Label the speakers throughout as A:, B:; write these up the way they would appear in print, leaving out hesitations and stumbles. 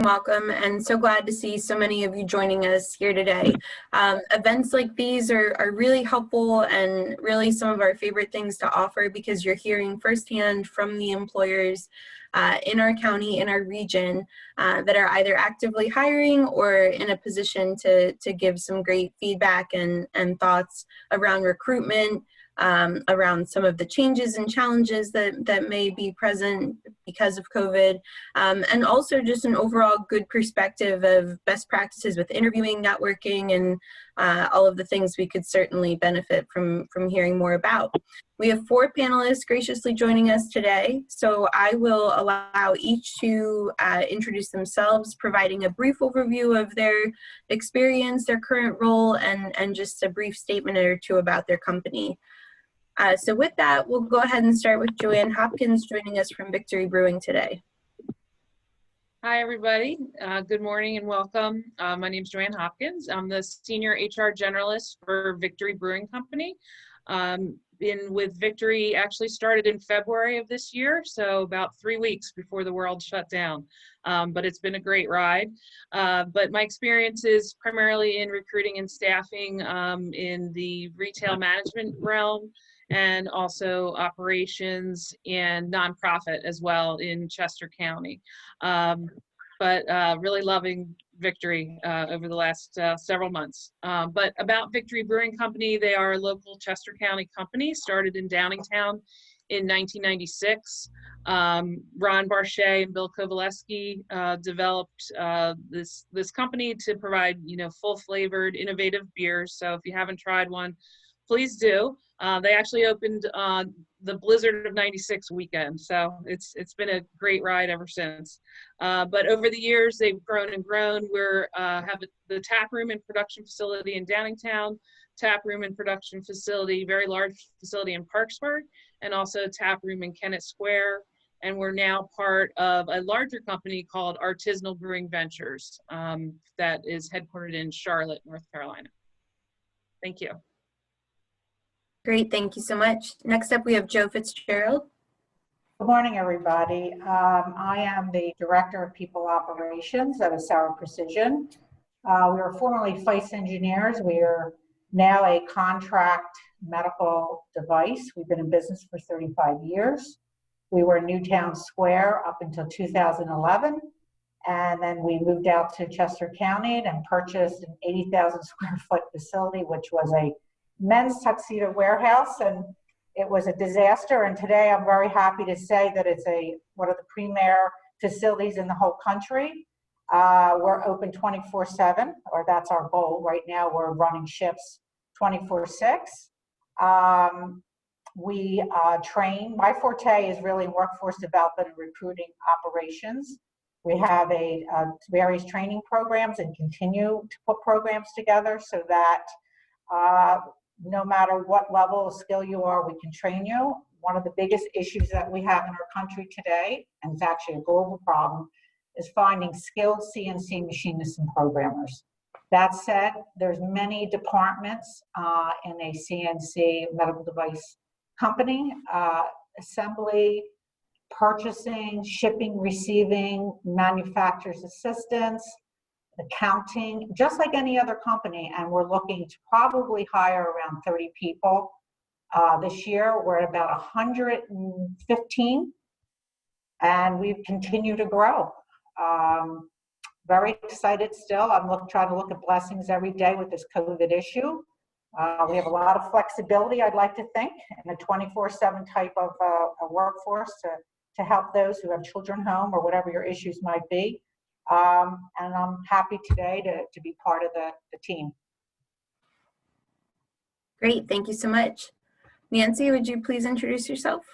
A: welcome, and so glad to see so many of you joining us here today. Events like these are really helpful and really some of our favorite things to offer because you're hearing firsthand from the employers in our county, in our region, that are either actively hiring or in a position to give some great feedback and thoughts around recruitment, around some of the changes and challenges that may be present because of COVID, and also just an overall good perspective of best practices with interviewing, networking, and all of the things we could certainly benefit from hearing more about. We have 4 panelists graciously joining us today, so I will allow each to introduce themselves, providing a brief overview of their experience, their current role, and just a brief statement or two about their company. So with that, we'll go ahead and start with Joanne Hopkins joining us from Victory Brewing today.
B: Hi, everybody. Good morning and welcome. My name is Joanne Hopkins. I'm the Senior HR Generalist for Victory Brewing Company. Been with Victory, actually started in February of this year, so about 3 weeks before the world shut down. But it's been a great ride. But my experience is primarily in recruiting and staffing in the retail management realm, and also operations and nonprofit as well in Chester County. But really loving Victory over the last several months. But about Victory Brewing Company, they are a local Chester County company, started in Downingtown in 1996. Ron Barchet and Bill Kovaleski developed this company to provide, full flavored, innovative beers. So if you haven't tried one, please do. They actually opened the Blizzard of '96 weekend, so it's been a great ride ever since. But over the years, they've grown and grown. We're have the tap room and production facility in Downingtown, tap room and production facility, very large facility in Parksburg, and also tap room in Kennett Square. And we're now part of a larger company called Artisanal Brewing Ventures that is headquartered in Charlotte, North Carolina. Thank you.
A: Great, thank you so much. Next up, we have Joe Fitzgerald.
C: Good morning, everybody. I am the Director of People Operations at Acero Precision. We were formerly FICE engineers. We are now a contract medical device. We've been in business for 35 years. We were in Newtown Square up until 2011. And then we moved out to Chester County and purchased an 80,000 square foot facility, which was a men's tuxedo warehouse, and it was a disaster. And today I'm very happy to say that it's one of the premier facilities in the whole country. We're open 24/7, or that's our goal. Right now we're running shifts 24/6. We train. My forte is really workforce development and recruiting operations. We have various training programs and continue to put programs together so that no matter what level of skill you are, we can train you. One of the biggest issues that we have in our country today, and it's actually a global problem, is finding skilled CNC machinists and programmers. That said, there's many departments in a CNC medical device company, assembly, purchasing, shipping, receiving, manufacturer's assistance, accounting, just like any other company, and we're looking to probably hire around 30 people. This year, we're at about 115, and we've continued to grow. Very excited still. I'm trying to look at blessings every day with this COVID issue. We have a lot of flexibility, I'd like to think, in a 24/7 type of a workforce to help those who have children home or whatever your issues might be. And I'm happy today to be part of the team.
A: Great, thank you so much. Nancy, would you please introduce yourself?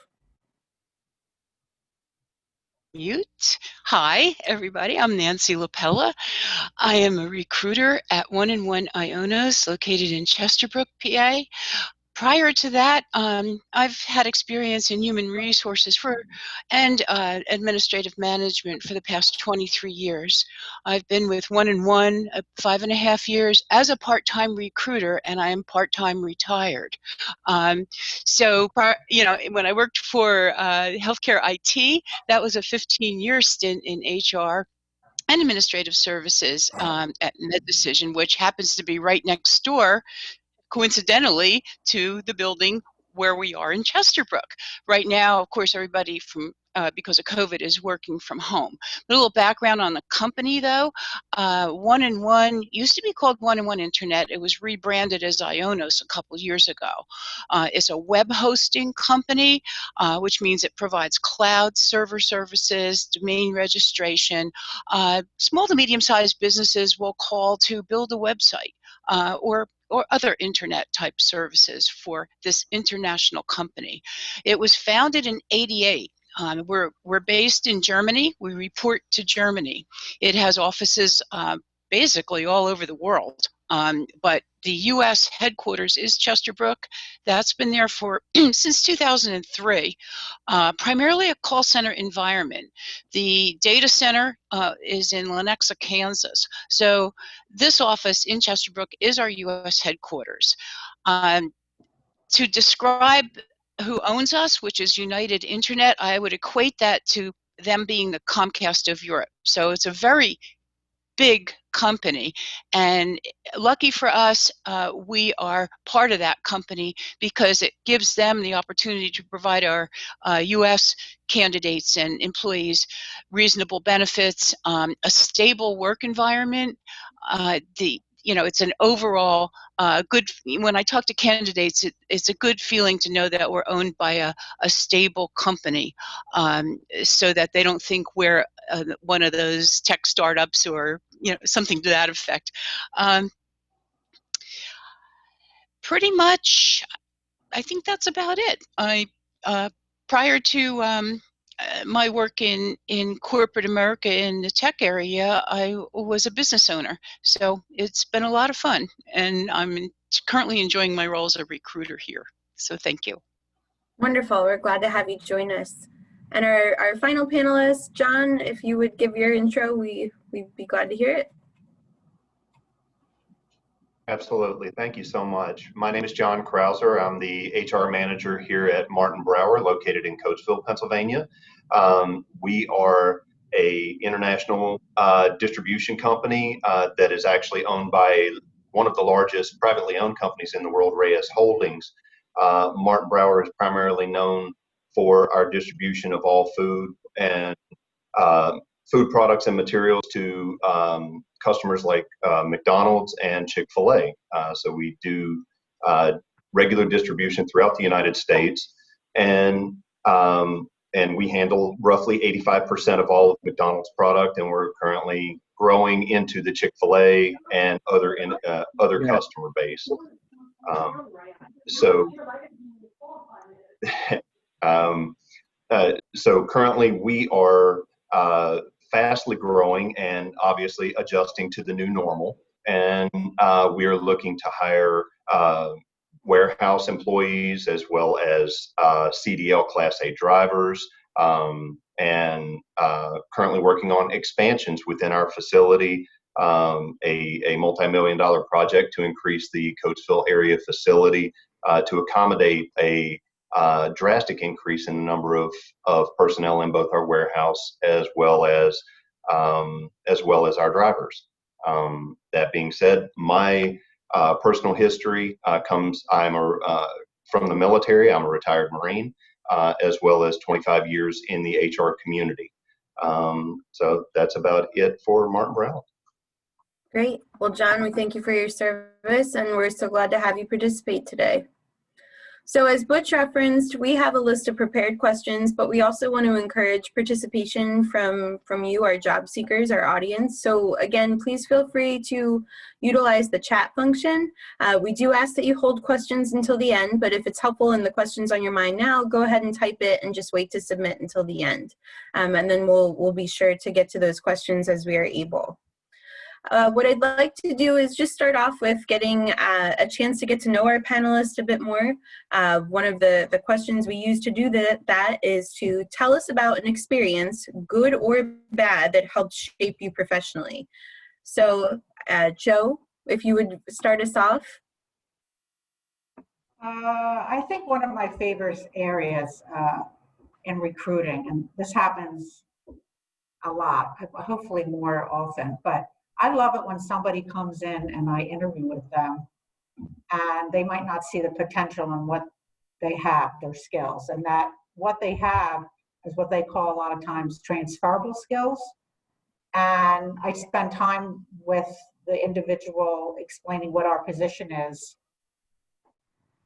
D: Mute. Hi, everybody. I'm Nancy LaPella. I am a recruiter at 1&1 Ionos, located in Chesterbrook, PA. Prior to that, I've had experience in human resources and administrative management for the past 23 years. I've been with 1&1 5.5 years as a part-time recruiter, and I am part-time retired. So, when I worked for healthcare IT, that was a 15-year stint in HR. and administrative services at MedDecision, which happens to be right next door, coincidentally, to the building where we are in Chesterbrook. Right now, of course, everybody from because of COVID is working from home. A little background on the company, though. 1&1 used to be called 1&1 Internet. It was rebranded as Ionos a couple years ago. It's a web hosting company, which means it provides cloud server services, domain registration. Small to medium-sized businesses will call to build a website or other internet type services for this international company. It was founded in '88. We're based in Germany. We report to Germany. It has offices basically all over the world. But the U.S. headquarters is Chesterbrook. That's been there for since 2003, primarily a call center environment. The data center is in Lenexa, Kansas. So this office in Chesterbrook is our U.S. headquarters. To describe who owns us, which is United Internet, I would equate that to them being the Comcast of Europe. So it's a very big company, and lucky for us, we are part of that company because it gives them the opportunity to provide our U.S. candidates and employees reasonable benefits, a stable work environment. It's an overall good. When I talk to candidates, it's a good feeling to know that we're owned by a stable company, so that they don't think we're one of those tech startups or something to that effect. Pretty much, I think that's about it. Prior to my work in corporate America in the tech area, I was a business owner. So it's been a lot of fun, and I'm currently enjoying my role as a recruiter here. So thank you.
A: Wonderful. We're glad to have you join us. And our final panelist, John, if you would give your intro, we'd be glad to hear it.
E: Absolutely. Thank you so much. My name is John Krauser. I'm the HR manager here at Martin Brower, located in Coatesville, Pennsylvania. We are a international distribution company that is actually owned by one of the largest privately owned companies in the world, Reyes Holdings. Martin Brower is primarily known for our distribution of all food and food products and materials to customers like McDonald's and Chick-fil-A. So we do regular distribution throughout the United States, and we handle roughly 85% of all of McDonald's product, and we're currently growing into the Chick-fil-A and other customer base. So currently we are fastly growing and obviously adjusting to the new normal. And we are looking to hire warehouse employees as well as CDL Class A drivers, and currently working on expansions within our facility, a multi-million-dollar project to increase the Coatesville area facility to accommodate a drastic increase in the number of personnel in both our warehouse as well as our drivers. That being said, my personal history comes. From the military. I'm a retired Marine, as well as 25 years in the HR community. So that's about it for Martin Brown.
A: Great. Well, John, we thank you for your service, and we're so glad to have you participate today. So as Butch referenced, we have a list of prepared questions, but we also want to encourage participation from you, our job seekers, our audience. So again, please feel free to utilize the chat function. We do ask that you hold questions until the end, but if it's helpful and the question's on your mind now, go ahead and type it and just wait to submit until the end. And then we'll be sure to get to those questions as we are able. What I'd like to do is just start off with getting a chance to get to know our panelists a bit more. One of the questions we use to do that is to tell us about an experience, good or bad, that helped shape you professionally. So, Joe, if you would start us off.
C: I think one of my favorite areas in recruiting, and this happens a lot, hopefully more often. But I love it when somebody comes in and I interview with them and they might not see the potential in what they have, their skills, and that what they have is what they call a lot of times transferable skills. And I spend time with the individual explaining what our position is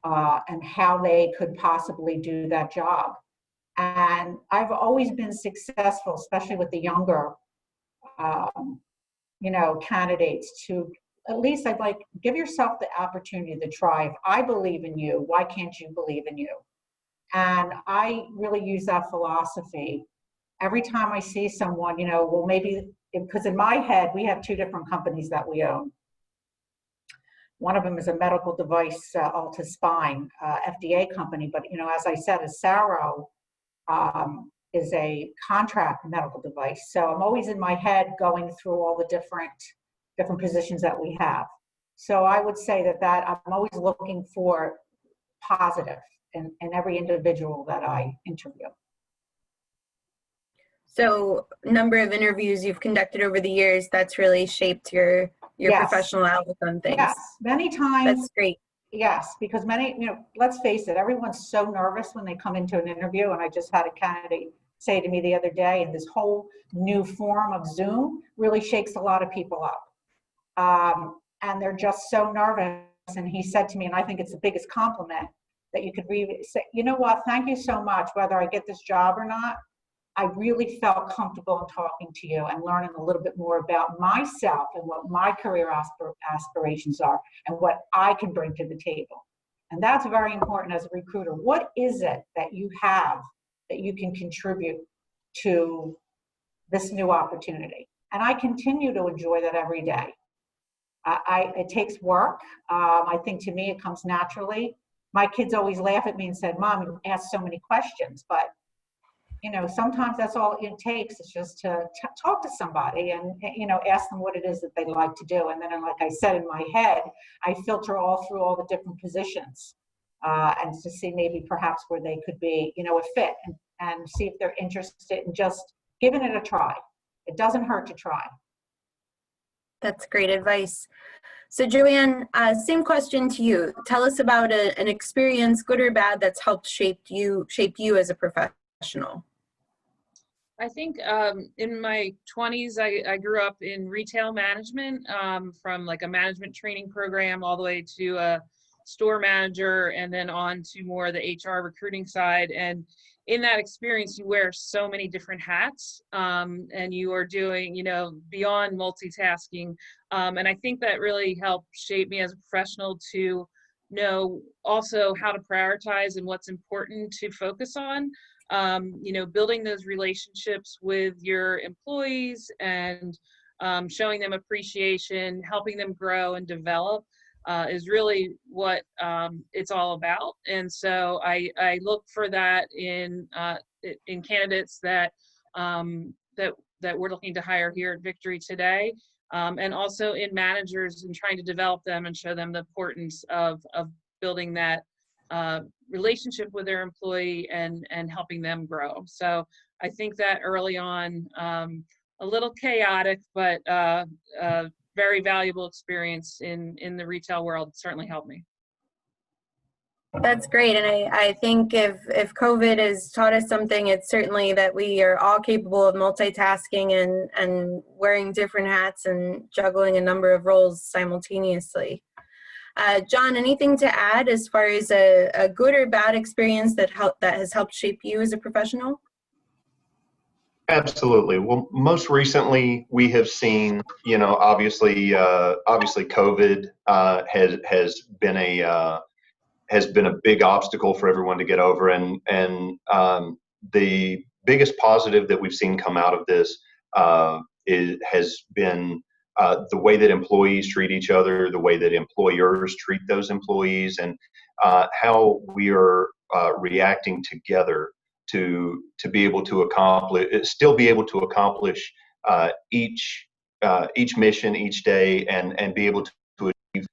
C: and how they could possibly do that job. And I've always been successful, especially with the younger, candidates, to at least I'd like give yourself the opportunity to try. If I believe in you, why can't you believe in you? And I really use that philosophy every time I see someone. Well, maybe because in my head we have two different companies that we own. One of them is a medical device, Alta Spine, FDA company, but as I said, Acero is a contract medical device. So I'm always in my head going through all the different positions that we have. So I would say that I'm always looking for positive in every individual that I interview.
A: So number of interviews you've conducted over the years, that's really shaped your
C: Yes.
A: professional outlook on things.
C: Yes, many times.
A: That's great.
C: Yes, because let's face it, everyone's so nervous when they come into an interview. And I just had a candidate say to me the other day, and this whole new form of Zoom really shakes a lot of people up. And they're just so nervous. And he said to me, and I think it's the biggest compliment, that you could really say, you know what, thank you so much, whether I get this job or not. I really felt comfortable in talking to you and learning a little bit more about myself and what my career aspirations are and what I can bring to the table. And that's very important as a recruiter. What is it that you have that you can contribute to this new opportunity? And I continue to enjoy that every day. It takes work. I think to me it comes naturally. My kids always laugh at me and said, "Mom, you ask so many questions," but sometimes that's all it takes is just to talk to somebody and, ask them what it is that they like to do. And then, like I said, in my head, I filter all through all the different positions and to see maybe perhaps where they could be, a fit and see if they're interested in just giving it a try. It doesn't hurt to try.
A: That's great advice. So Joanne, same question to you. Tell us about an experience, good or bad, that's helped shape you as a professional.
B: I think in my 20s, I grew up in retail management, from like a management training program all the way to a store manager and then on to more the HR recruiting side. And in that experience, you wear so many different hats and you are doing, beyond multitasking. And I think that really helped shape me as a professional to know also how to prioritize and what's important to focus on. Building those relationships with your employees and showing them appreciation, helping them grow and develop is really what it's all about. And so I look for that in candidates that we're looking to hire here at Victory today, and also in managers and trying to develop them and show them the importance of building that relationship with their employee and helping them grow. So I think that early on, a little chaotic, but very valuable experience in the retail world certainly helped me.
A: That's great. And I think if COVID has taught us something, it's certainly that we are all capable of multitasking and wearing different hats and juggling a number of roles simultaneously. John, anything to add as far as a good or bad experience that has helped shape you as a professional?
E: Absolutely. Well, most recently we have seen, obviously COVID has been a big obstacle for everyone to get over, and the biggest positive that we've seen come out of this has been the way that employees treat each other, the way that employers treat those employees, and how we are reacting together to be able to accomplish each mission each day and be able to achieve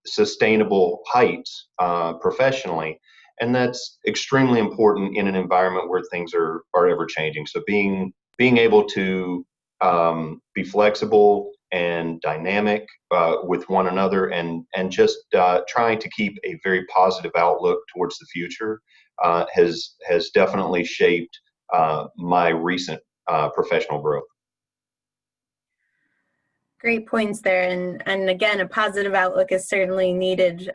E: sustainable heights professionally. And that's extremely important in an environment where things are ever changing. So being being able to be flexible and dynamic with one another, and just trying to keep a very positive outlook towards the future has definitely shaped my recent professional growth.
A: Great points there, and again, a positive outlook is certainly needed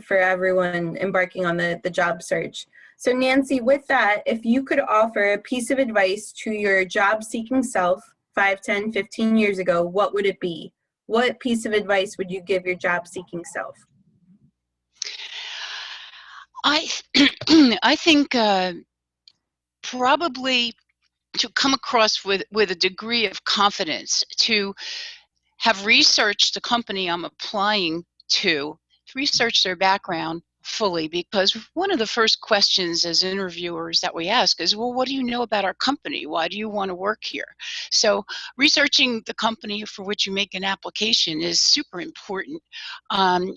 A: for everyone embarking on the job search. So Nancy, with that, if you could offer a piece of advice to your job-seeking self 5, 10, 15 years ago, what would it be? What piece of advice would you give your job-seeking self?
D: I think probably to come across with a degree of confidence, to have researched the company I'm applying to, research their background fully, because one of the first questions as interviewers that we ask is, well, what do you know about our company? Why do you want to work here? So researching the company for which you make an application is super important.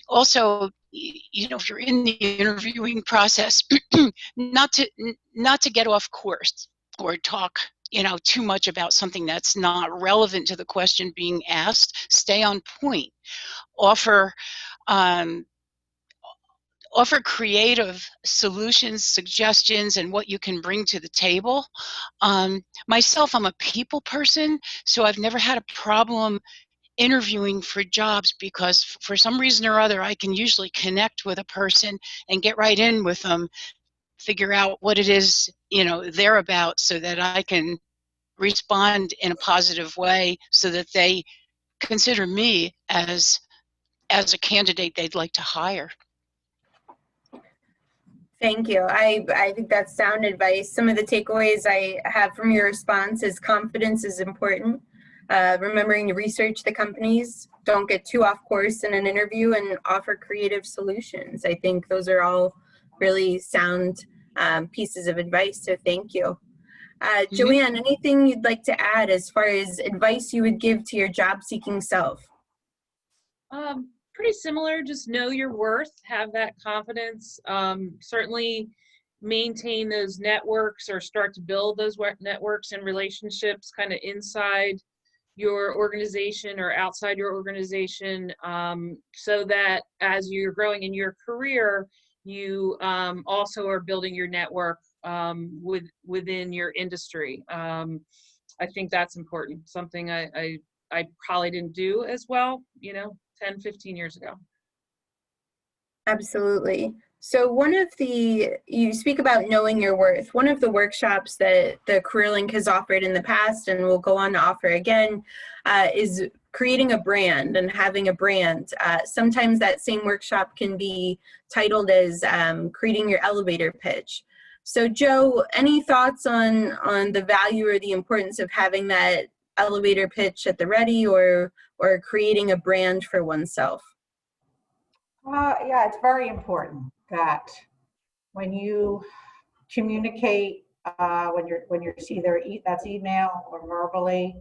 D: Also, you know, if you're in the interviewing process, not to get off course or talk, you know, too much about something that's not relevant to the question being asked. Stay on point. Offer creative solutions, suggestions, and what you can bring to the table. Myself, I'm a people person, so I've never had a problem interviewing for jobs, because for some reason or other, I can usually connect with a person and get right in with them, figure out what it is, you know, they're about, so that I can respond in a positive way, so that they consider me as a candidate they'd like to hire.
A: Thank you. I think that's sound advice. Some of the takeaways I have from your response is confidence is important. Remembering to research the companies, don't get too off course in an interview, and offer creative solutions. I think those are all really sound pieces of advice, so thank you. Joanne, anything you'd like to add as far as advice you would give to your job-seeking self?
B: Pretty similar. Just know your worth, have that confidence. Certainly maintain those networks, or start to build those networks and relationships kind of inside your organization or outside your organization, so that as you're growing in your career, you also are building your network within your industry. I think that's important. Something I probably didn't do as well, you know, 10, 15 years ago.
A: Absolutely. So you speak about knowing your worth. One of the workshops that the CareerLink has offered in the past and will go on to offer again is creating a brand and having a brand. Sometimes that same workshop can be titled as creating your elevator pitch. So Joe, any thoughts on the value or the importance of having that elevator pitch at the ready, or creating a brand for oneself?
C: Yeah, it's very important that when you communicate, when you're either that's email or verbally,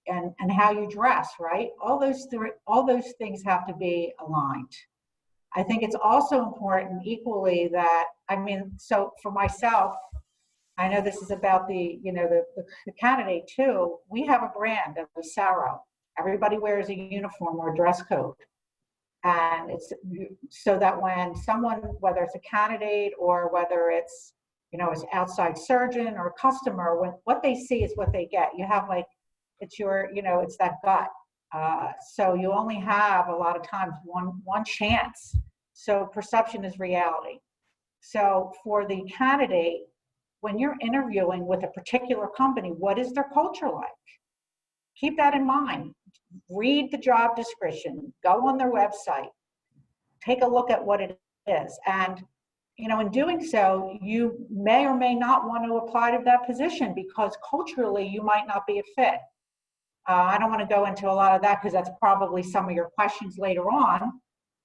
C: and how you dress, right? All those things have to be aligned. I think it's also important equally that, I mean, so for myself, I know this is about the candidate too. We have a brand of Acero. Everybody wears a uniform or a dress code. And it's so that when someone, whether it's a candidate or whether it's, you know, it's outside surgeon or customer, when what they see is what they get. You have like, it's your, you know, it's that gut. So you only have a lot of times one chance. So perception is reality. So for the candidate, when you're interviewing with a particular company, what is their culture like? Keep that in mind. Read the job description, go on their website, take a look at what it is. And, you know, in doing so, you may or may not want to apply to that position because culturally you might not be a fit. I don't want to go into a lot of that because that's probably some of your questions later on.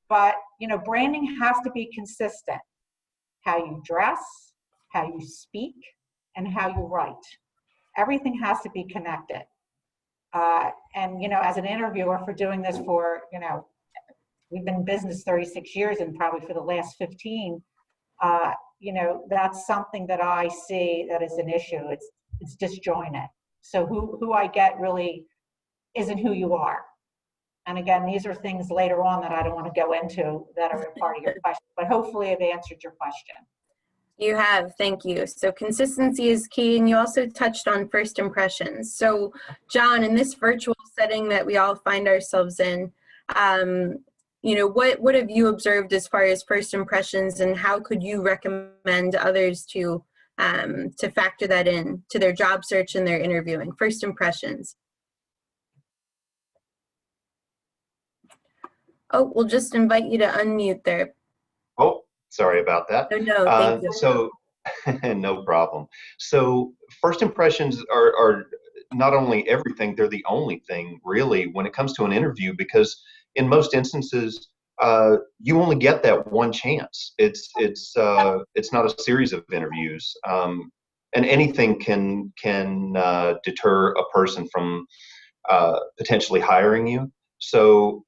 C: But, you know, branding has to be consistent. How you dress, how you speak, and how you write. Everything has to be connected. And, you know, as an interviewer for doing this for, you know, we've been in business 36 years and probably for the last 15, you know, that's something that I see that is an issue. it's disjointed. So who I get really isn't who you are. And again, these are things later on that I don't want to go into that are a part of your question, but hopefully I've answered your question.
A: You have, thank you. So consistency is key, and you also touched on first impressions. So John, in this virtual setting that we all find ourselves in, you know, what have you observed as far as first impressions, and how could you recommend others to factor that in to their job search and their interviewing? First impressions. Oh, we'll just invite you to unmute there.
E: Oh, sorry about that.
A: Oh, no, thank you.
E: So, no problem. So, first impressions are not only everything, they're the only thing really when it comes to an interview, because in most instances, you only get that one chance. It's not a series of interviews, and anything can deter a person from potentially hiring you. So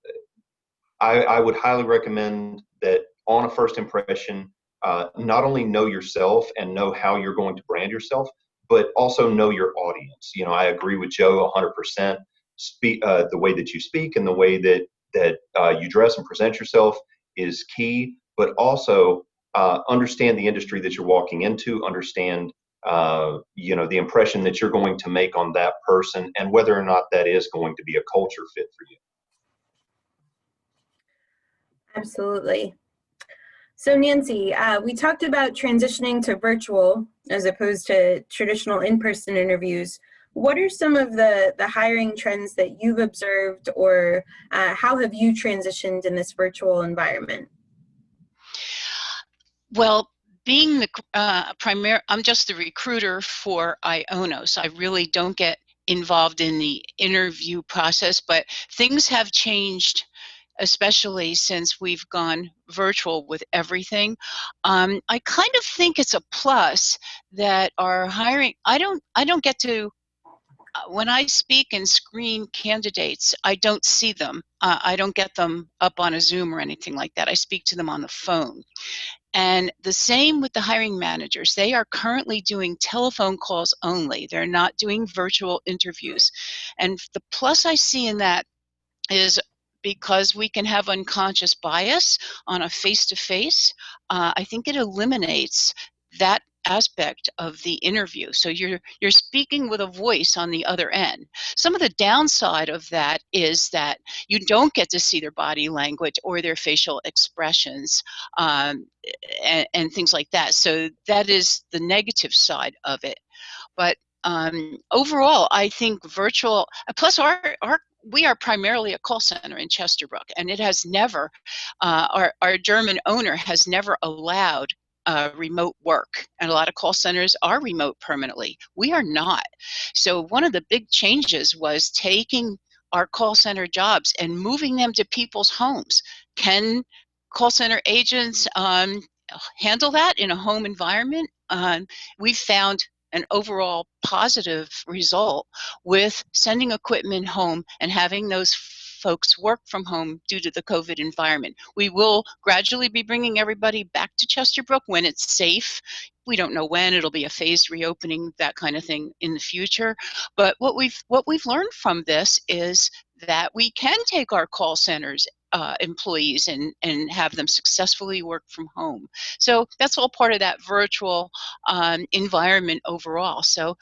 E: I would highly recommend that on a first impression, not only know yourself and know how you're going to brand yourself, but also know your audience. You know, I agree with Joe 100%. The way that you speak and the way that you dress and present yourself is key, but also understand the industry that you're walking into, understand you know, the impression that you're going to make on that person, and whether or not that is going to be a culture fit for you.
A: Absolutely. So Nancy, we talked about transitioning to virtual as opposed to traditional in-person interviews. What are some of the hiring trends that you've observed, or how have you transitioned in this virtual environment?
D: Well, being the I'm just the recruiter for Ionos. I really don't get involved in the interview process, but things have changed, especially since we've gone virtual with everything. I kind of think it's a plus that our hiring, I don't get to, when I speak and screen candidates, I don't see them. I don't get them up on a Zoom or anything like that. I speak to them on the phone. And the same with the hiring managers. They are currently doing telephone calls only. They're not doing virtual interviews. And the plus I see in that is because we can have unconscious bias on a face-to-face, I think it eliminates that aspect of the interview. So you're speaking with a voice on the other end. Some of the downside of that is that you don't get to see their body language or their facial expressions, and things like that. So that is the negative side of it. But overall, I think virtual, plus we are primarily a call center in Chesterbrook, and it has never, our German owner has never allowed remote work, and a lot of call centers are remote permanently. We are not. So one of the big changes was taking our call center jobs and moving them to people's homes. Can call center agents handle that in a home environment? We've found an overall positive result with sending equipment home and having those folks work from home due to the COVID environment. We will gradually be bringing everybody back to Chesterbrook when it's safe. We don't know when. It'll be a phased reopening, that kind of thing in the future. But what we've learned from this is that we can take our call centers employees and have them successfully work from home. So that's all part of that virtual environment overall. So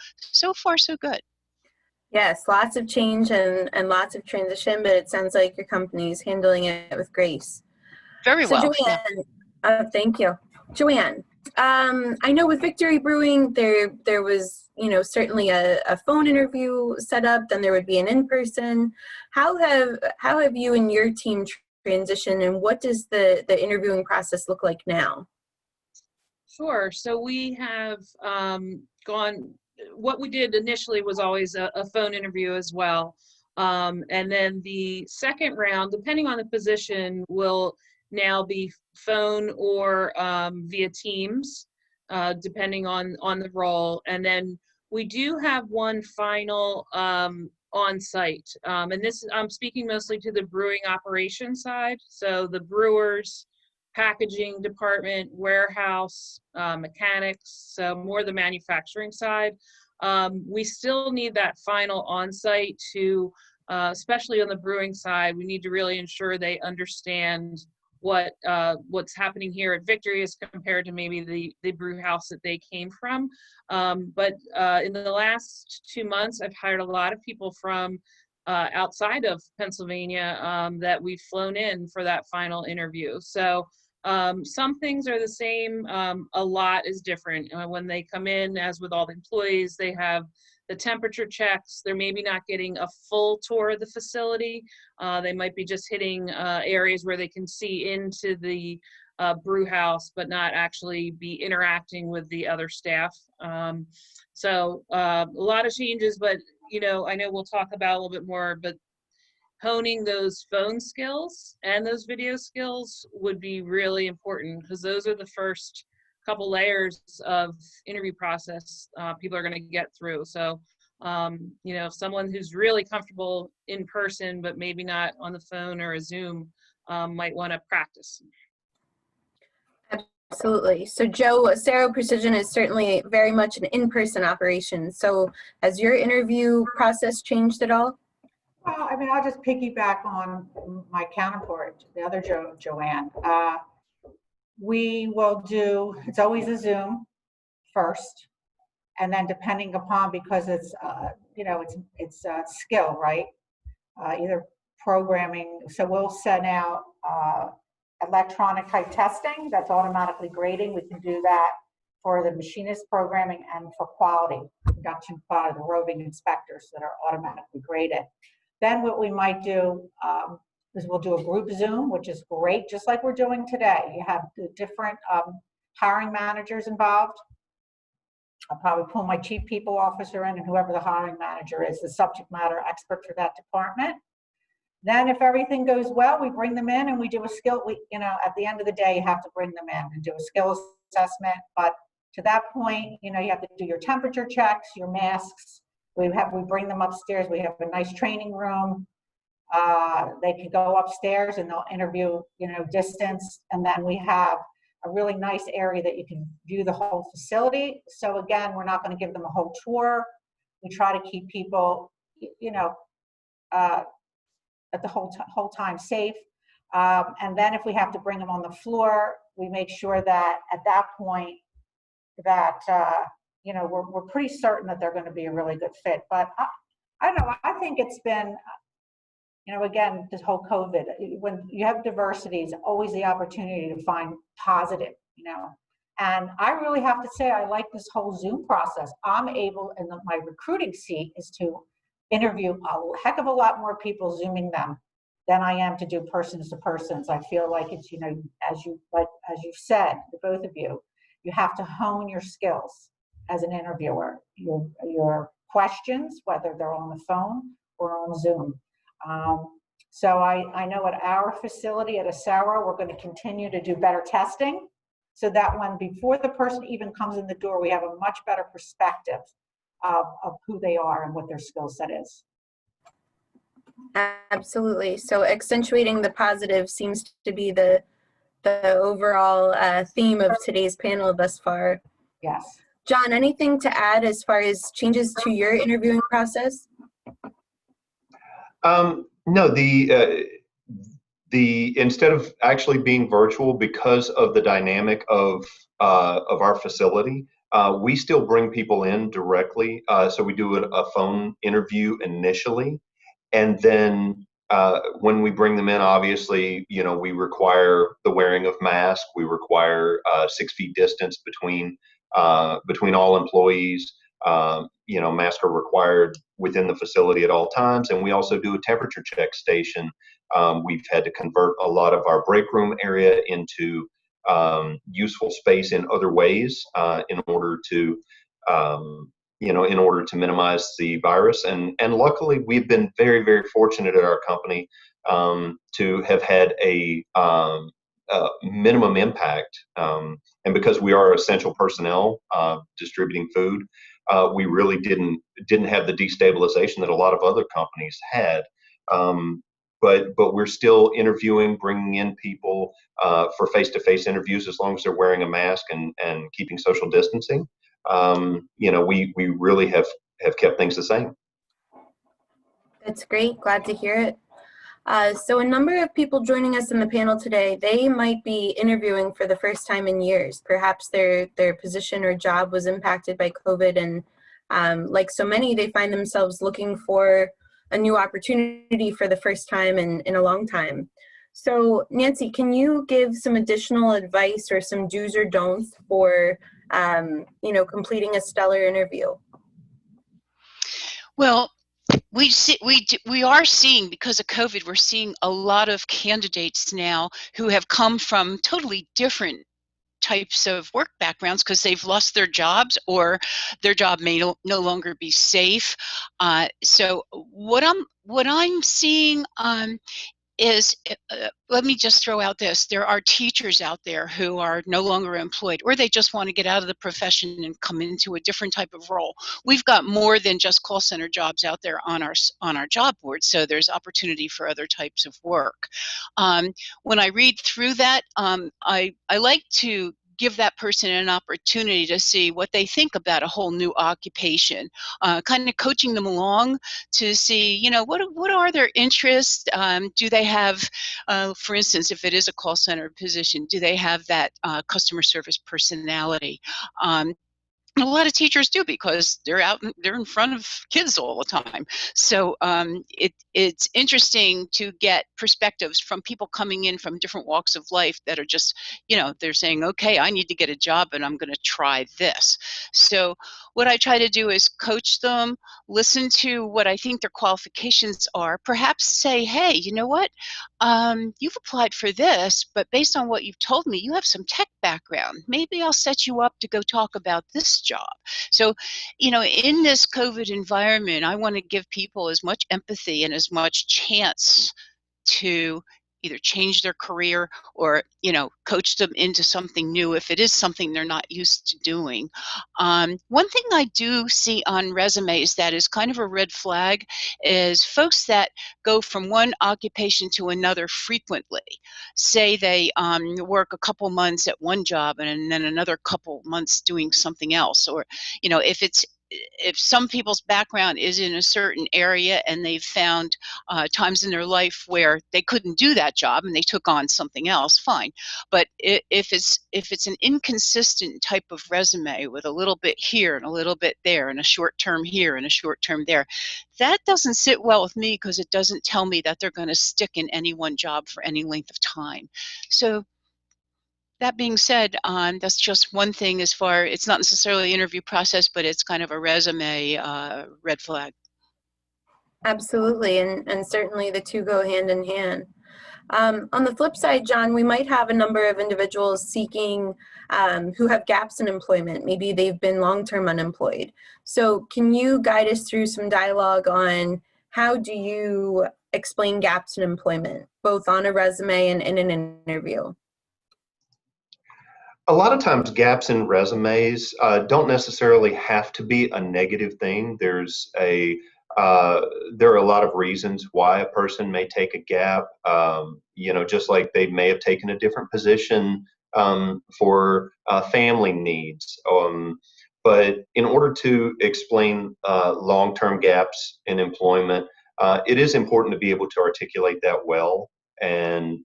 D: far, so good.
A: Yes, lots of change and lots of transition, but it sounds like your company is handling it with grace.
D: Very well.
A: Joanne, yeah. Thank you. Joanne, I know with Victory Brewing, there was, you know, certainly a phone interview set up, then there would be an in-person. How have you and your team transitioned, and what does the interviewing process look like now?
B: Sure. So we have what we did initially was always a phone interview as well. And then the second round, depending on the position, will now be phone or via Teams, depending on the role. And then we do have one final on site. And this, I'm speaking mostly to the brewing operation side. So the brewers, packaging department, warehouse, mechanics, so more the manufacturing side. We still need that final on-site to, especially on the brewing side, we need to really ensure they understand what's happening here at Victory as compared to maybe the brew house that they came from. But in the last 2 months, I've hired a lot of people from outside of Pennsylvania that we've flown in for that final interview. So some things are the same, a lot is different. When they come in, as with all the employees, they have the temperature checks. They're maybe not getting a full tour of the facility. They might be just hitting areas where they can see into the brew house, but not actually be interacting with the other staff. So a lot of changes, but I know we'll talk about a little bit more, but honing those phone skills and those video skills would be really important, because those are the first couple layers of interview process people are going to get through. So, someone who's really comfortable in person, but maybe not on the phone or a Zoom, might want to practice.
A: Absolutely. So Joe, Acero Precision is certainly very much an in-person operation. So has your interview process changed at all?
C: Well, I mean, I'll just piggyback on my counterpart, the other Joanne. We will do, it's always a Zoom first, and then depending upon, because it's, it's skill, right? Either programming, so we'll send out electronic type testing that's automatically grading. We can do that for the machinist programming and for quality, production quality, the roving inspectors that are automatically graded. Then what we might do is we'll do a group Zoom, which is great, just like we're doing today. You have the different hiring managers involved. I'll probably pull my chief people officer in and whoever the hiring manager is, the subject matter expert for that department. Then if everything goes well, we bring them in and we do a skill, at the end of the day, you have to bring them in and do a skill assessment. But to that point, you have to do your temperature checks, your masks. We bring them upstairs. We have a nice training room. They can go upstairs and they'll interview, distance. And then we have a really nice area that you can view the whole facility. So again, we're not going to give them a whole tour. We try to keep people, at the whole time safe. And then if we have to bring them on the floor, we make sure that at that point that, we're pretty certain that they're going to be a really good fit. But I don't know, I think it's been, again, this whole COVID, when you have diversity, it's always the opportunity to find positive, And I really have to say, I like this whole Zoom process. I'm able, in my recruiting seat, is to interview a heck of a lot more people Zooming them than I am to do persons to persons. I feel like it's, as you said, the both of you have to hone your skills as an interviewer, your questions, whether they're on the phone or on Zoom. So I know at our facility at Acero, we're going to continue to do better testing so that when before the person even comes in the door, we have a much better perspective of who they are and what their skill set is.
A: Absolutely. So accentuating the positive seems to be the overall theme of today's panel thus far.
C: Yes.
A: John, anything to add as far as changes to your interviewing process?
E: No, the instead of actually being virtual, because of the dynamic of our facility, we still bring people in directly. So we do a phone interview initially, and then when we bring them in, obviously, we require the wearing of masks. We require 6 feet distance between all employees. Masks are required within the facility at all times, and we also do a temperature check station. We've had to convert a lot of our break room area into useful space in other ways in order to minimize the virus. And luckily, we've been very, very fortunate at our company to have had a minimum impact. And because we are essential personnel distributing food, we really didn't have the destabilization that a lot of other companies had. But we're still interviewing, bringing in people for face-to-face interviews as long as they're wearing a mask and keeping social distancing. we really have kept things the same.
A: That's great. Glad to hear it. So a number of people joining us in the panel today, they might be interviewing for the first time in years. Perhaps their position or job was impacted by COVID, and like so many, they find themselves looking for a new opportunity for the first time in a long time. So Nancy, can you give some additional advice or some do's or don'ts for completing a stellar interview?
D: Well, we are seeing, because of COVID, we're seeing a lot of candidates now who have come from totally different types of work backgrounds because they've lost their jobs or their job may no longer be safe. So what I'm seeing is, let me just throw out this. There are teachers out there who are no longer employed, or they just want to get out of the profession and come into a different type of role. We've got more than just call center jobs out there on our job board, so there's opportunity for other types of work. When I read through that, I like to give that person an opportunity to see what they think about a whole new occupation, kind of coaching them along to see, what are their interests? Do they have, for instance, if it is a call center position, do they have that customer service personality? A lot of teachers do, because they're in front of kids all the time. So it's interesting to get perspectives from people coming in from different walks of life that are just, they're saying, okay, I need to get a job and I'm going to try this. So what I try to do is coach them, listen to what I think their qualifications are, perhaps say, hey, you know what? You've applied for this, but based on what you've told me, you have some tech background. Maybe I'll set you up to go talk about this job. So, in this COVID environment, I want to give people as much empathy and as much chance to either change their career or, coach them into something new if it is something they're not used to doing. One thing I do see on resumes that is kind of a red flag is folks that go from one occupation to another frequently. Say they work a couple months at one job and then another couple months doing something else, or if some people's background is in a certain area and they've found times in their life where they couldn't do that job and they took on something else, fine. But if it's an inconsistent type of resume with a little bit here and a little bit there and a short term here and a short term there, that doesn't sit well with me, because it doesn't tell me that they're going to stick in any one job for any length of time. So that being said, that's just one thing as far, it's not necessarily the interview process, but it's kind of a resume red flag.
A: Absolutely, and certainly the two go hand in hand. On the flip side, John, we might have a number of individuals seeking who have gaps in employment. Maybe they've been long-term unemployed. So can you guide us through some dialogue on how do you explain gaps in employment, both on a resume and in an interview?
E: A lot of times gaps in resumes don't necessarily have to be a negative thing. There are a lot of reasons why a person may take a gap, just like they may have taken a different position for family needs. But in order to explain long-term gaps in employment, it is important to be able to articulate that well, and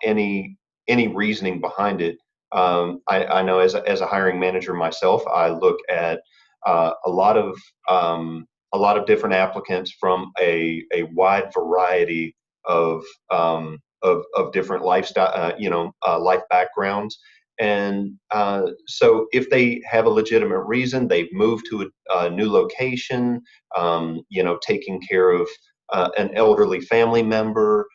E: any reasoning behind it. I know as a hiring manager myself, I look at a lot of different applicants from a wide variety of different lifestyle, life backgrounds. And so if they have a legitimate reason, they've moved to a new location, taking care of an elderly family member,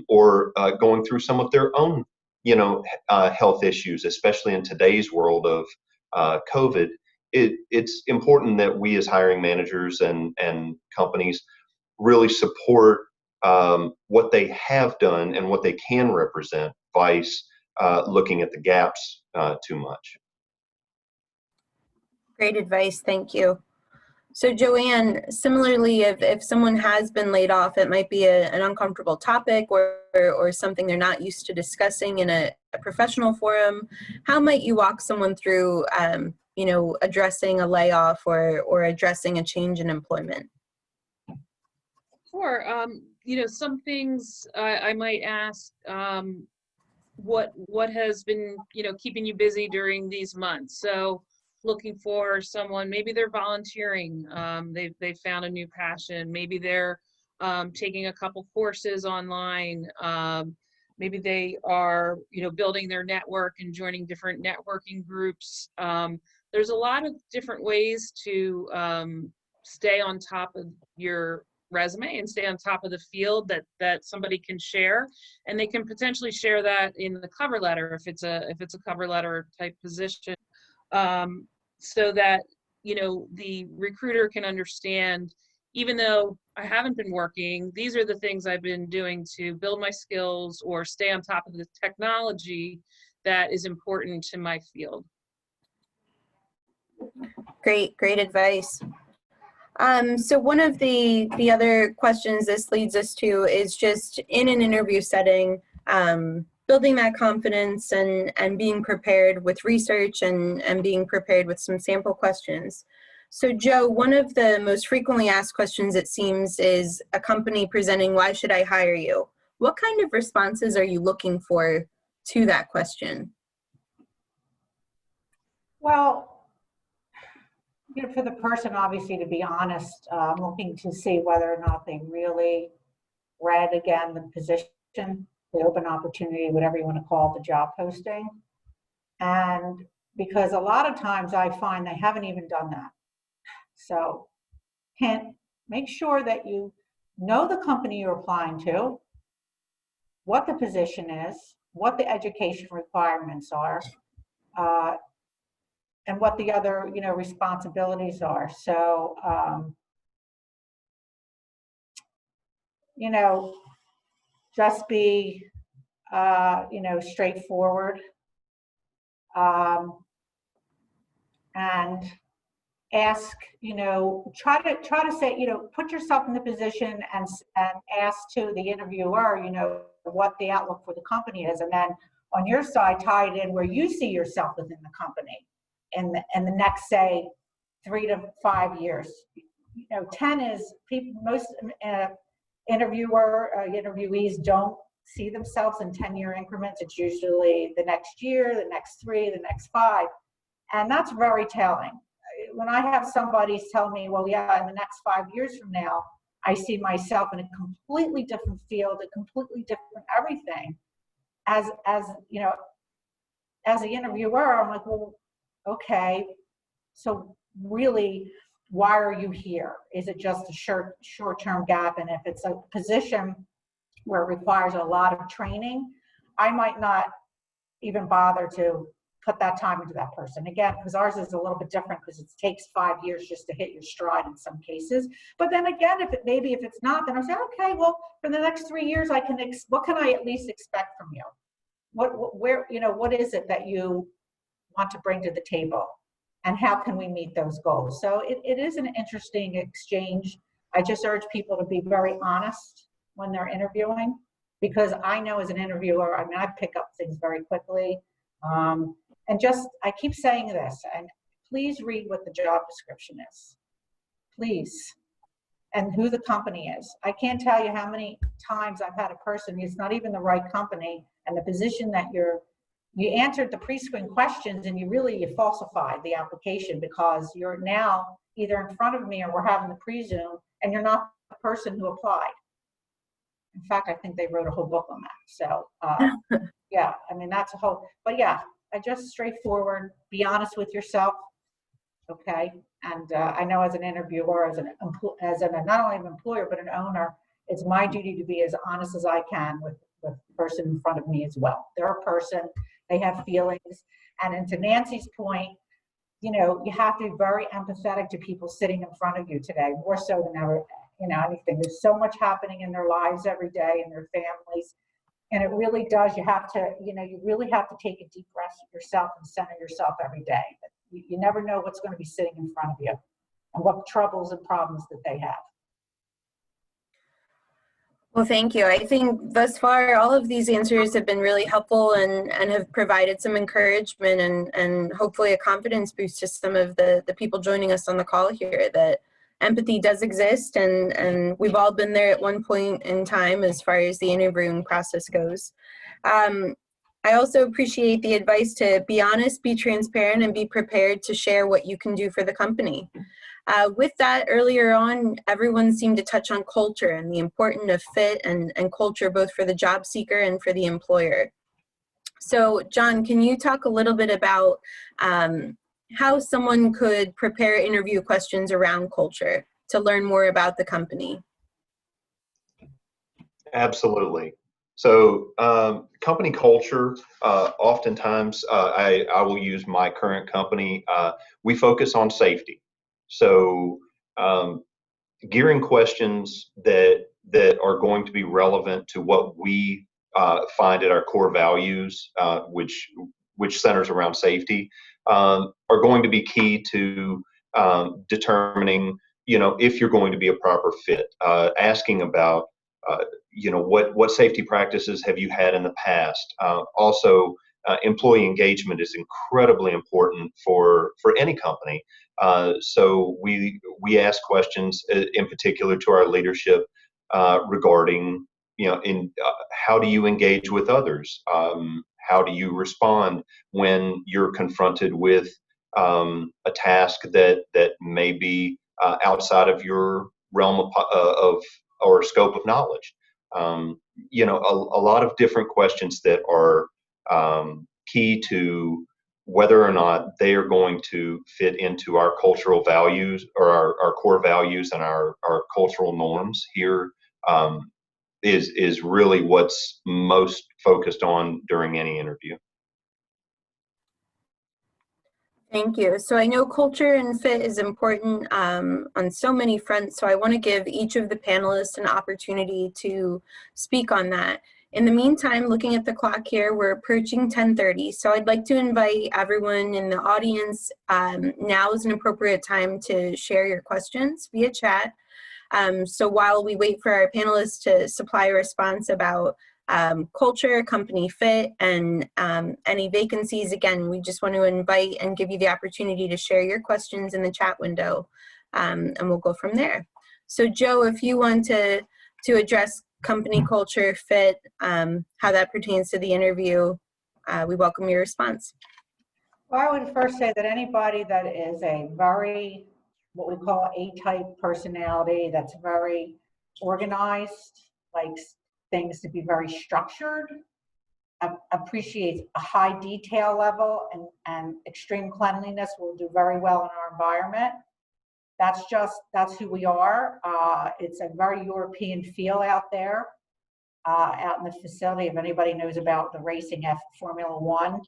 E: or going through some of their own health issues, especially in today's world of COVID, it's important that we as hiring managers and companies really support what they have done and what they can represent, vice looking at the gaps too much.
A: Great advice, thank you. So Joanne, similarly, if someone has been laid off, it might be an uncomfortable topic or something they're not used to discussing in a professional forum. How might you walk someone through, you know, addressing a layoff or addressing a change in employment?
B: Sure. You know, some things I might ask, what has been, you know, keeping you busy during these months? So looking for someone, maybe they're volunteering, they've found a new passion, maybe they're taking a couple courses online, maybe they are, you know, building their network and joining different networking groups. There's a lot of different ways to stay on top of your resume and stay on top of the field that somebody can share, and they can potentially share that in the cover letter if it's a cover letter type position, so that, you know, the recruiter can understand, even though I haven't been working, these are the things I've been doing to build my skills or stay on top of the technology that is important to my field.
A: Great advice. So one of the other questions this leads us to is just in an interview setting, building that confidence and being prepared with research and being prepared with some sample questions. So Joe, one of the most frequently asked questions, it seems, is a company presenting, "Why should I hire you?" What kind of responses are you looking for to that question?
C: Well, you know, for the person, obviously, to be honest, I'm looking to see whether or not they really read, again, the position, the open opportunity, whatever you want to call it, the job posting. And because a lot of times I find they haven't even done that. So make sure that you know the company you're applying to, what the position is, what the education requirements are, and what the other, you know, responsibilities are. So, you know, just be, you know, straightforward, and ask, you know, try to say, you know, put yourself in the position and ask to the interviewer, you know, what the outlook for the company is, and then on your side, tie it in where you see yourself within the company in the next, say, 3 to 5 years. You know, 10 is most interviewees don't see themselves in 10-year increments. It's usually the next year, the next 3, the next 5, and that's very telling. When I have somebody tell me, well, yeah, in the next 5 years from now, I see myself in a completely different field, a completely different everything. As you know, as the interviewer, I'm like, well, okay, so really, why are you here? Is it just a short-term gap? And if it's a position where it requires a lot of training, I might not even bother to put that time into that person. Again, because ours is a little bit different because it takes 5 years just to hit your stride in some cases. But then again, if it's not, then I say, okay, well, for the next 3 years, what can I at least expect from you? Where, you know, what is it that you want to bring to the table? And how can we meet those goals? So it is an interesting exchange. I just urge people to be very honest when they're interviewing, because I know as an interviewer, I mean, I pick up things very quickly. And just, I keep saying this, and please read what the job description is, please, and who the company is. I can't tell you how many times I've had a person, it's not even the right company, and the position that you answered the pre-screen questions and you falsified the application because you're now either in front of me or we're having the pre-Zoom and you're not the person who applied. In fact, I think they wrote a whole book on that. So yeah, I mean, that's a whole, but yeah, I just straightforward, be honest with yourself, okay? And I know as an interviewer, as not only an employer, but an owner, it's my duty to be as honest as I can with the person in front of me as well. They're a person, they have feelings. And to Nancy's point, you know, you have to be very empathetic to people sitting in front of you today, more so than ever, you know, anything. There's so much happening in their lives every day, in their families. And it really does, you have to, you know, you really have to take a deep breath yourself and center yourself every day. You never know what's going to be sitting in front of you and what troubles and problems that they have.
A: Well, thank you. I think thus far, all of these answers have been really helpful and have provided some encouragement and hopefully a confidence boost to some of the people joining us on the call here, that empathy does exist, and we've all been there at one point in time as far as the interviewing process goes. I also appreciate the advice to be honest, be transparent, and be prepared to share what you can do for the company. With that, earlier on, everyone seemed to touch on culture and the importance of fit and culture, both for the job seeker and for the employer. So, John, can you talk a little bit about how someone could prepare interview questions around culture to learn more about the company?
E: Absolutely. So company culture, oftentimes I will use my current company. We focus on safety. So gearing questions that are going to be relevant to what we find at our core values, which centers around safety, are going to be key to determining, if you're going to be a proper fit. Asking about, what safety practices have you had in the past? Also, employee engagement is incredibly important for any company. So we ask questions in particular to our leadership regarding, how do you engage with others? How do you respond when you're confronted with a task that may be outside of your realm of or scope of knowledge? A lot of different questions that are key to whether or not they are going to fit into our cultural values or our core values and our cultural norms here, is really what's most focused on during any interview.
A: Thank you. So I know culture and fit is important on so many fronts, so I want to give each of the panelists an opportunity to speak on that. In the meantime, looking at the clock here, we're approaching 10:30, so I'd like to invite everyone in the audience. Now is an appropriate time to share your questions via chat. So while we wait for our panelists to supply a response about culture, company fit, and any vacancies, again, we just want to invite and give you the opportunity to share your questions in the chat window, and we'll go from there. So Joe, if you want to address company culture, fit, how that pertains to the interview, we welcome your response.
C: Well, I would first say that anybody that is a very, what we call A-type personality, that's very organized, likes things to be very structured, appreciates a high detail level and extreme cleanliness, will do very well in our environment. That's who we are. It's a very European feel out there, out in the facility. If anybody knows about the racing Formula One,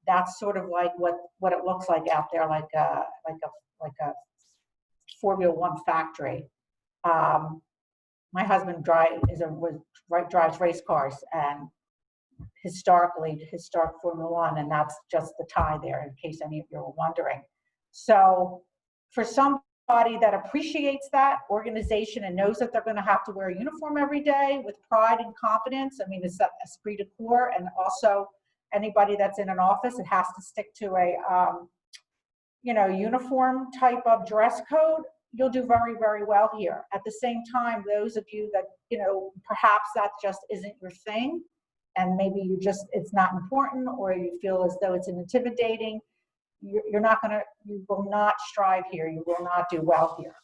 C: that's sort of like what it looks like out there, like a Formula One factory. My husband drives race cars, and historic Formula One, and that's just the tie there, in case any of you were wondering. So for somebody that appreciates that organization and knows that they're going to have to wear a uniform every day with pride and confidence, I mean, it's that esprit de corps, and also anybody that's in an office, it has to stick to a uniform type of dress code, you'll do very, very well here. At the same time, those of you that, perhaps that just isn't your thing, and maybe it's not important, or you feel as though it's intimidating, you will not strive here. You will not do well here.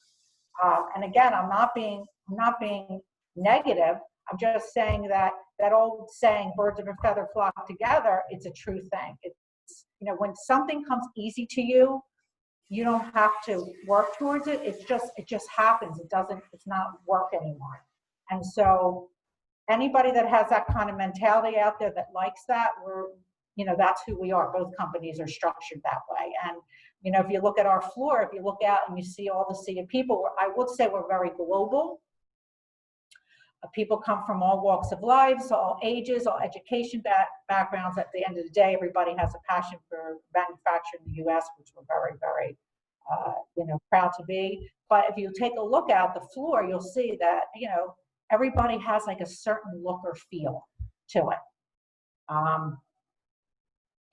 C: And again, I'm not being negative. I'm just saying that old saying, birds of a feather flock together, it's a true thing. It's, when something comes easy to you, you don't have to work towards it. It just happens. It's not work anymore. And so anybody that has that kind of mentality out there that likes that, that's who we are. Both companies are structured that way. And, if you look at our floor, if you look out and you see all the sea of people, I would say we're very global. People come from all walks of life, all ages, all education backgrounds. At the end of the day, everybody has a passion for manufacturing in the U.S., which we're very, very, proud to be. But if you take a look at the floor, you'll see that, everybody has like a certain look or feel to it.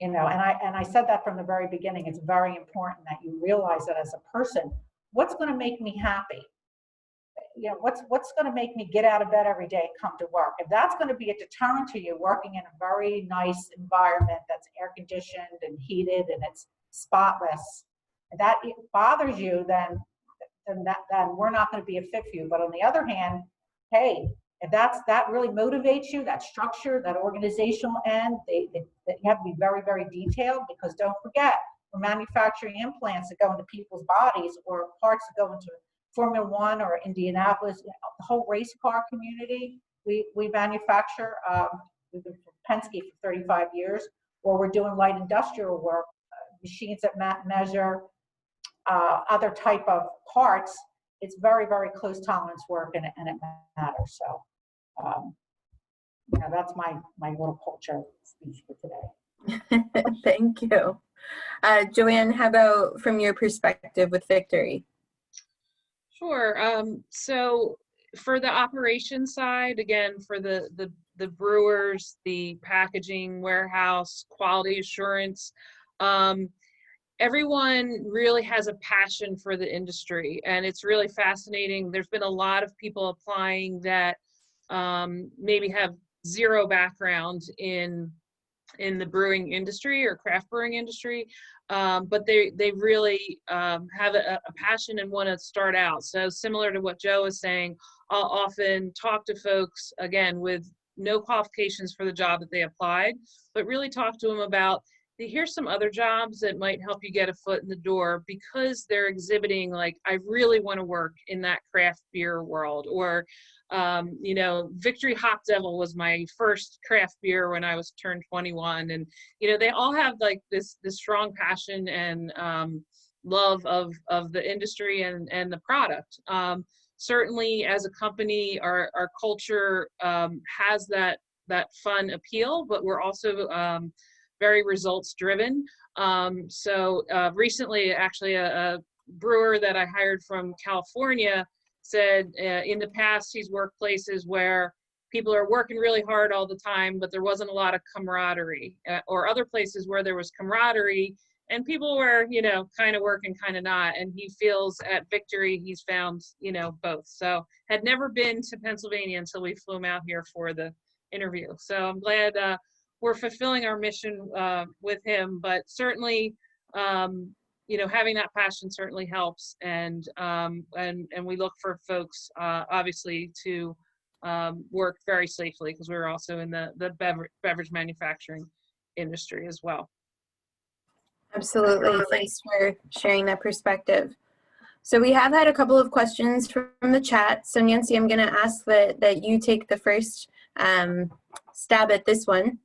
C: You know, and I said that from the very beginning. It's very important that you realize that as a person, what's going to make me happy? You know, what's going to make me get out of bed every day and come to work? If that's going to be a deterrent to you working in a very nice environment that's air conditioned and heated and it's spotless, and that it bothers you, then we're not going to be a fit for you. But on the other hand, hey, if that really motivates you, that structure, that organizational end, you have to be very, very detailed, because don't forget, we're manufacturing implants that go into people's bodies, or parts that go into Formula One or Indianapolis, the whole race car community. We manufacture, we've been from Penske for 35 years, or we're doing light industrial work, machines that measure other type of parts. It's very, very close tolerance work, and it matters. So, you know, that's my little culture speech for today.
A: Thank you. Joanne, how about from your perspective with Victory?
B: Sure. So for the operation side, again, for the brewers, the packaging, warehouse, quality assurance, everyone really has a passion for the industry, and it's really fascinating. There's been a lot of people applying that maybe have zero background in the brewing industry or craft brewing industry, but they really have a passion and want to start out. So similar to what Joe was saying, I'll often talk to folks, again, with no qualifications for the job that they applied, but really talk to them about, here's some other jobs that might help you get a foot in the door, because they're exhibiting like, I really want to work in that craft beer world. Or you know, Victory Hop Devil was my first craft beer when I was turned 21. And, you know, they all have like this strong passion and love of the industry and the product. Certainly as a company, our culture has that fun appeal, but we're also very results driven. So recently, actually, a brewer that I hired from California said in the past he's worked places where people are working really hard all the time, but there wasn't a lot of camaraderie, or other places where there was camaraderie and people were, you know, kind of working, kind of not. And he feels at Victory he's found, you know, both. So had never been to Pennsylvania until we flew him out here for the interview. So I'm glad we're fulfilling our mission with him, but certainly, you know, having that passion certainly helps, and we look for folks obviously to work very safely, because we're also in the beverage manufacturing industry as well.
A: Absolutely. Thanks for sharing that perspective. So we have had a couple of questions from the chat. So Nancy, I'm going to ask that you take the first stab at this one.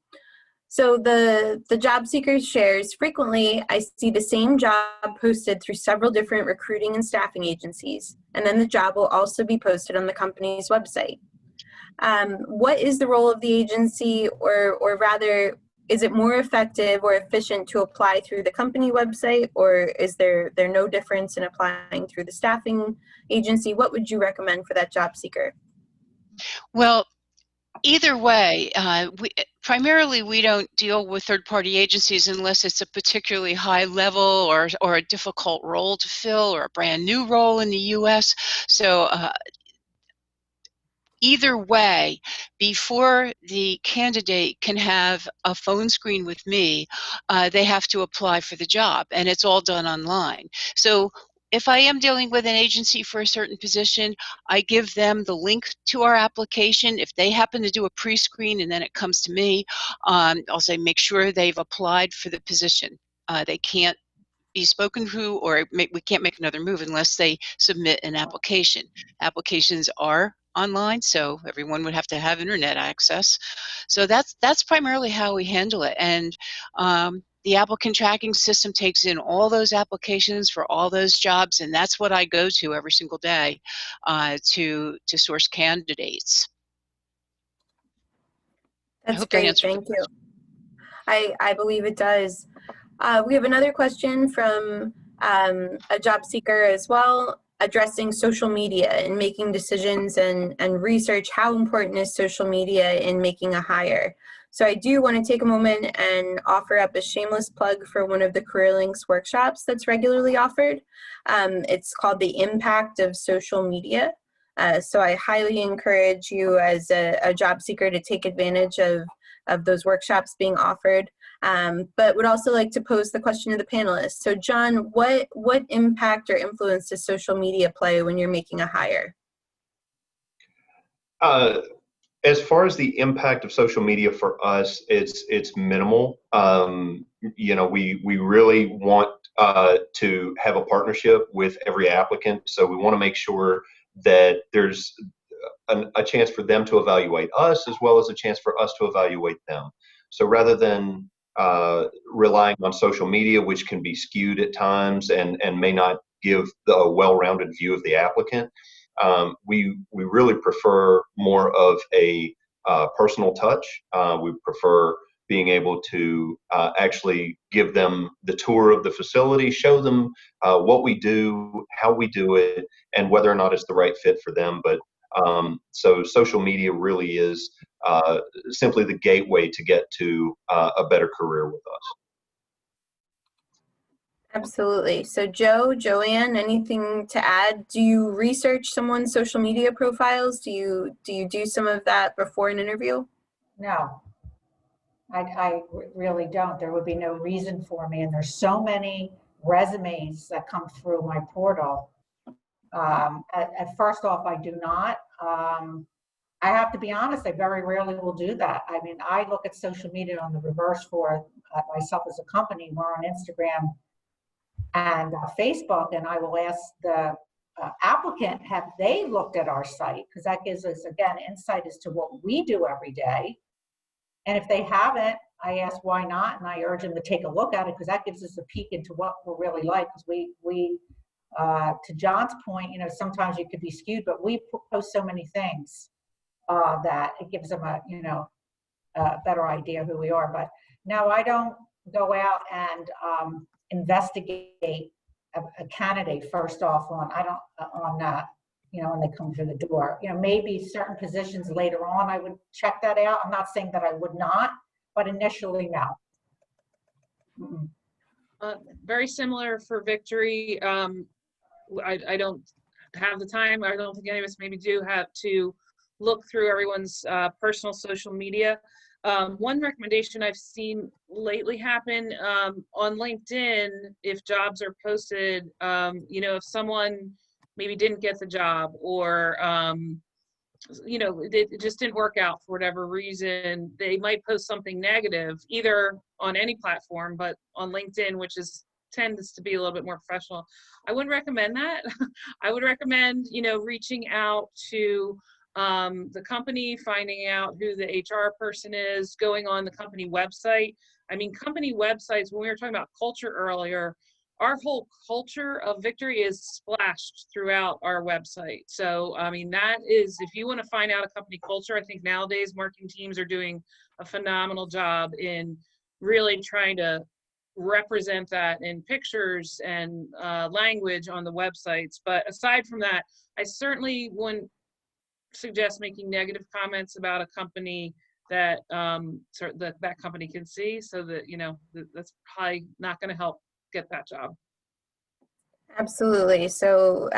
A: So the job seeker shares, frequently I see the same job posted through several different recruiting and staffing agencies, and then the job will also be posted on the company's website. What is the role of the agency, or rather, is it more effective or efficient to apply through the company website, or is there no difference in applying through the staffing agency? What would you recommend for that job seeker?
D: Well, either way, primarily we don't deal with third-party agencies unless it's a particularly high level or a difficult role to fill, or a brand new role in the U.S. So either way, before the candidate can have a phone screen with me, they have to apply for the job, and it's all done online. So if I am dealing with an agency for a certain position, I give them the link to our application. If they happen to do a pre-screen and then it comes to me, I'll say make sure they've applied for the position. They can't be spoken to, or we can't make another move unless they submit an application. Applications are online, so everyone would have to have internet access. So that's primarily how we handle it. And the applicant tracking system takes in all those applications for all those jobs, and that's what I go to every single day to source candidates.
A: That's great, thank you. I believe it does. We have another question from a job seeker as well. addressing social media and making decisions and research how important is social media in making a hire. So I do want to take a moment and offer up a shameless plug for one of the CareerLinks workshops that's regularly offered. It's called The Impact of Social Media. So I highly encourage you as a job seeker to take advantage of those workshops being offered. But would also like to pose the question to the panelists. So John, what impact or influence does social media play when you're making a hire?
E: As far as the impact of social media for us, it's minimal. You know, we really want to have a partnership with every applicant, so we want to make sure that there's a chance for them to evaluate us as well as a chance for us to evaluate them. So rather than relying on social media, which can be skewed at times and may not give the well-rounded view of the applicant, we really prefer more of a personal touch. We prefer being able to actually give them the tour of the facility, show them what we do, how we do it, and whether or not it's the right fit for them. But so social media really is simply the gateway to get to a better career with us.
A: Absolutely. So Joanne, anything to add? Do you research someone's social media profiles? Do you do some of that before an interview?
C: No, I really don't. There would be no reason for me. And there's so many resumes that come through my portal. At first off, I do not. I have to be honest, I very rarely will do that. I mean, I look at social media on the reverse for myself as a company. We're on Instagram and Facebook, and I will ask the applicant, have they looked at our site? Because that gives us, again, insight as to what we do every day. And if they haven't, I ask why not, and I urge them to take a look at it, because that gives us a peek into what we're really like. Because we to John's point, you know, sometimes you could be skewed, but we post so many things that it gives them a, you know, a better idea who we are. But no, I don't go out and investigate a candidate first off you know, when they come through the door. You know, maybe certain positions later on I would check that out. I'm not saying that I would not, but initially, no.
B: Very similar for Victory. I don't have the time. I don't think any of us maybe do have to look through everyone's personal social media. One recommendation I've seen lately happen on LinkedIn, if jobs are posted, you know, if someone maybe didn't get the job or, you know, it just didn't work out for whatever reason, they might post something negative, either on any platform, but on LinkedIn, which tends to be a little bit more professional. I wouldn't recommend that. I would recommend, you know, reaching out to the company, finding out who the HR person is, going on the company website. I mean, company websites, when we were talking about culture earlier, our whole culture of Victory is splashed throughout our website. So, I mean, that is, if you want to find out a company culture, I think nowadays marketing teams are doing a phenomenal job in really trying to represent that in pictures and language on the websites. But aside from that, I certainly wouldn't suggest making negative comments about a company that that company can see, so that, you know, that's probably not going to help get that job.
A: Absolutely. So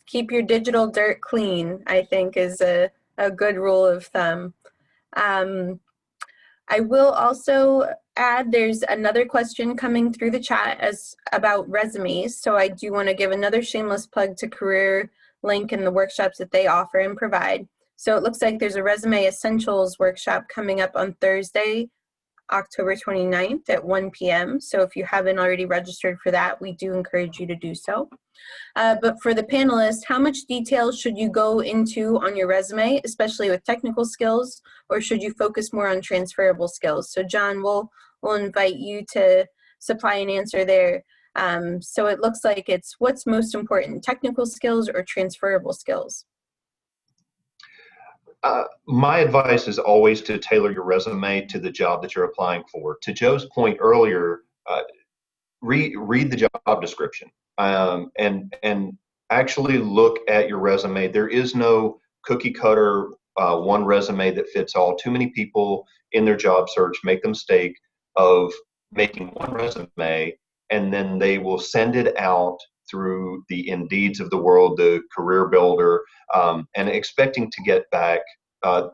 A: keep your digital dirt clean, I think, is a good rule of thumb. I will also add, there's another question coming through the chat about resumes. So I do want to give another shameless plug to CareerLink and the workshops that they offer and provide. So it looks like there's a resume essentials workshop coming up on Thursday, October 29th at 1 p.m. So if you haven't already registered for that, we do encourage you to do so. But for the panelists, how much detail should you go into on your resume, especially with technical skills, or should you focus more on transferable skills? So John, we'll invite you to supply an answer there. So it looks like it's what's most important, technical skills or transferable skills?
E: My advice is always to tailor your resume to the job that you're applying for. To Joe's point earlier, read the job description and actually look at your resume. There is no cookie cutter one resume that fits all. Too many people in their job search make the mistake of making one resume and then they will send it out through the Indeeds of the world, the Career Builder, and expecting to get back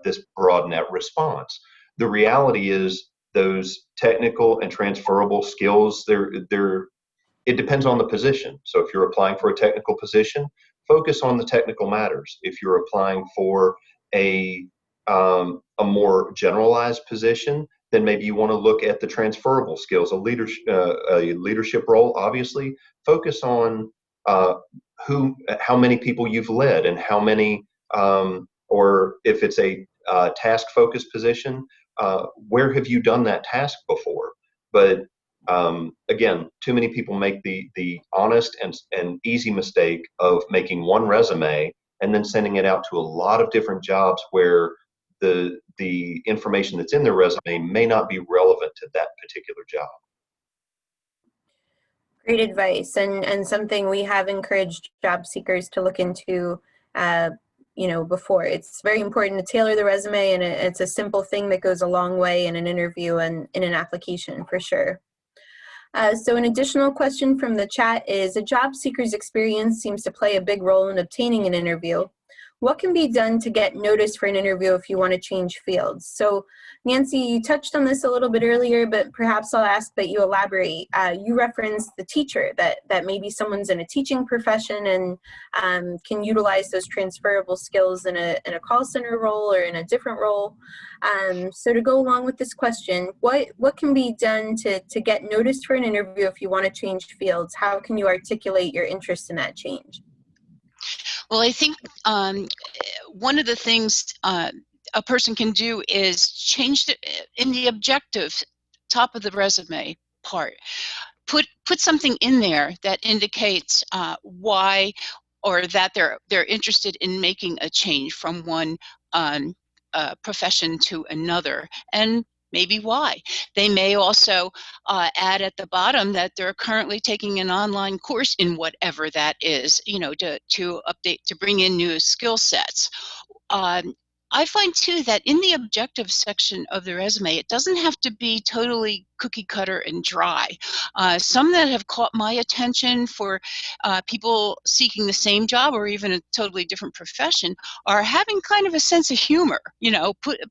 E: this broad net response. The reality is those technical and transferable skills, it depends on the position. So if you're applying for a technical position, focus on the technical matters. If you're applying for a more generalized position, then maybe you want to look at the transferable skills. A leadership role, obviously, focus on how many people you've led and how many, or if it's a task-focused position, where have you done that task before? But again, too many people make the honest and easy mistake of making one resume and then sending it out to a lot of different jobs where the information that's in their resume may not be relevant to that particular job.
A: Great advice, and something we have encouraged job seekers to look into, before. It's very important to tailor the resume, and it's a simple thing that goes a long way in an interview and in an application for sure. So an additional question from the chat is, a job seeker's experience seems to play a big role in obtaining an interview. What can be done to get noticed for an interview if you want to change fields? So Nancy, you touched on this a little bit earlier, but perhaps I'll ask that you elaborate. You referenced the teacher, that maybe someone's in a teaching profession and can utilize those transferable skills in a call center role or in a different role. So to go along with this question, what can be done to get noticed for an interview if you want to change fields? How can you articulate your interest in that change?
D: Well, I think one of the things a person can do is change in the objective top of the resume part. Put something in there that indicates why, or that they're interested in making a change from one profession to another, and maybe why. They may also add at the bottom that they're currently taking an online course in whatever that is, to update, to bring in new skill sets. I find too that in the objective section of the resume, it doesn't have to be totally cookie cutter and dry. Some that have caught my attention for people seeking the same job or even a totally different profession are having kind of a sense of humor,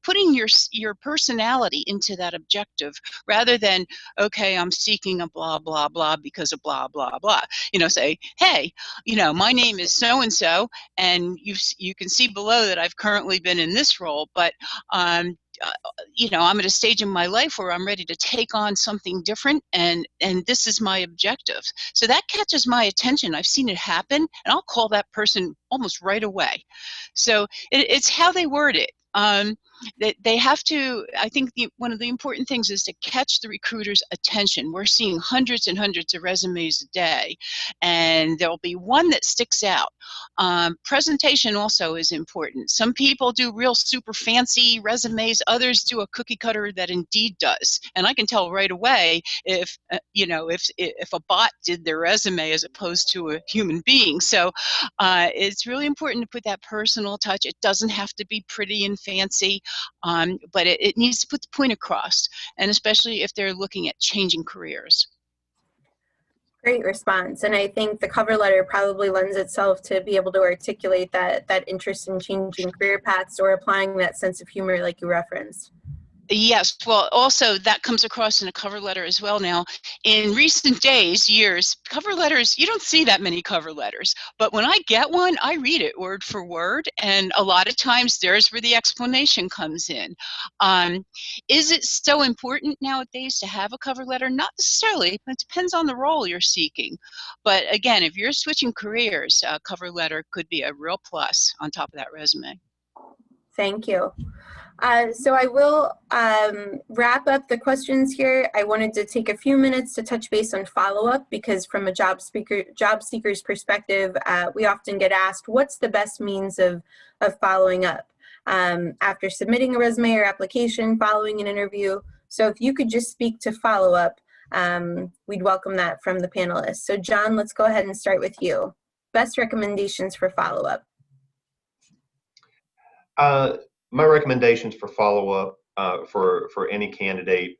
D: putting your personality into that objective rather than, okay, I'm seeking a blah, blah, blah because of blah, blah, blah. Say, hey, my name is so-and-so, and you can see below that I've currently been in this role, but I'm at a stage in my life where I'm ready to take on something different, and this is my objective. So that catches my attention. I've seen it happen, and I'll call that person almost right away. So it's how they word it. They have to, I think one of the important things is to catch the recruiter's attention. We're seeing hundreds and hundreds of resumes a day, and there'll be one that sticks out. Presentation also is important. Some people do real super fancy resumes, others do a cookie cutter that Indeed does. And I can tell right away if a bot did their resume as opposed to a human being. So it's really important to put that personal touch. It doesn't have to be pretty and fancy. But it needs to put the point across, and especially if they're looking at changing careers.
A: Great response. And I think the cover letter probably lends itself to be able to articulate that interest in changing career paths or applying that sense of humor like you referenced.
D: Yes, well, also that comes across in a cover letter as well now. In recent years, cover letters, you don't see that many cover letters, but when I get one, I read it word for word, and a lot of times there's where the explanation comes in. Is it so important nowadays to have a cover letter? Not necessarily. It depends on the role you're seeking. But again, if you're switching careers, a cover letter could be a real plus on top of that resume.
A: Thank you. So I will wrap up the questions here. I wanted to take a few minutes to touch base on follow-up, because from a job seeker's perspective, we often get asked, what's the best means of following up after submitting a resume or application, following an interview? So if you could just speak to follow-up, we'd welcome that from the panelists. So John, let's go ahead and start with you. best recommendations for follow-up?
E: My recommendations for follow-up for any candidate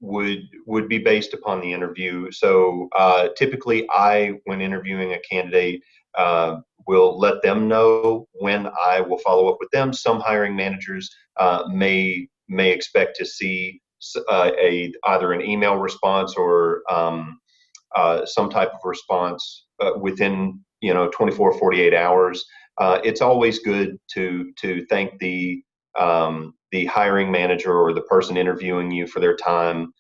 E: would be based upon the interview. So typically, when interviewing a candidate, will let them know when I will follow up with them. Some hiring managers may expect to see either an email response or some type of response within 24 or 48 hours. It's always good to thank the hiring manager or the person interviewing you for their time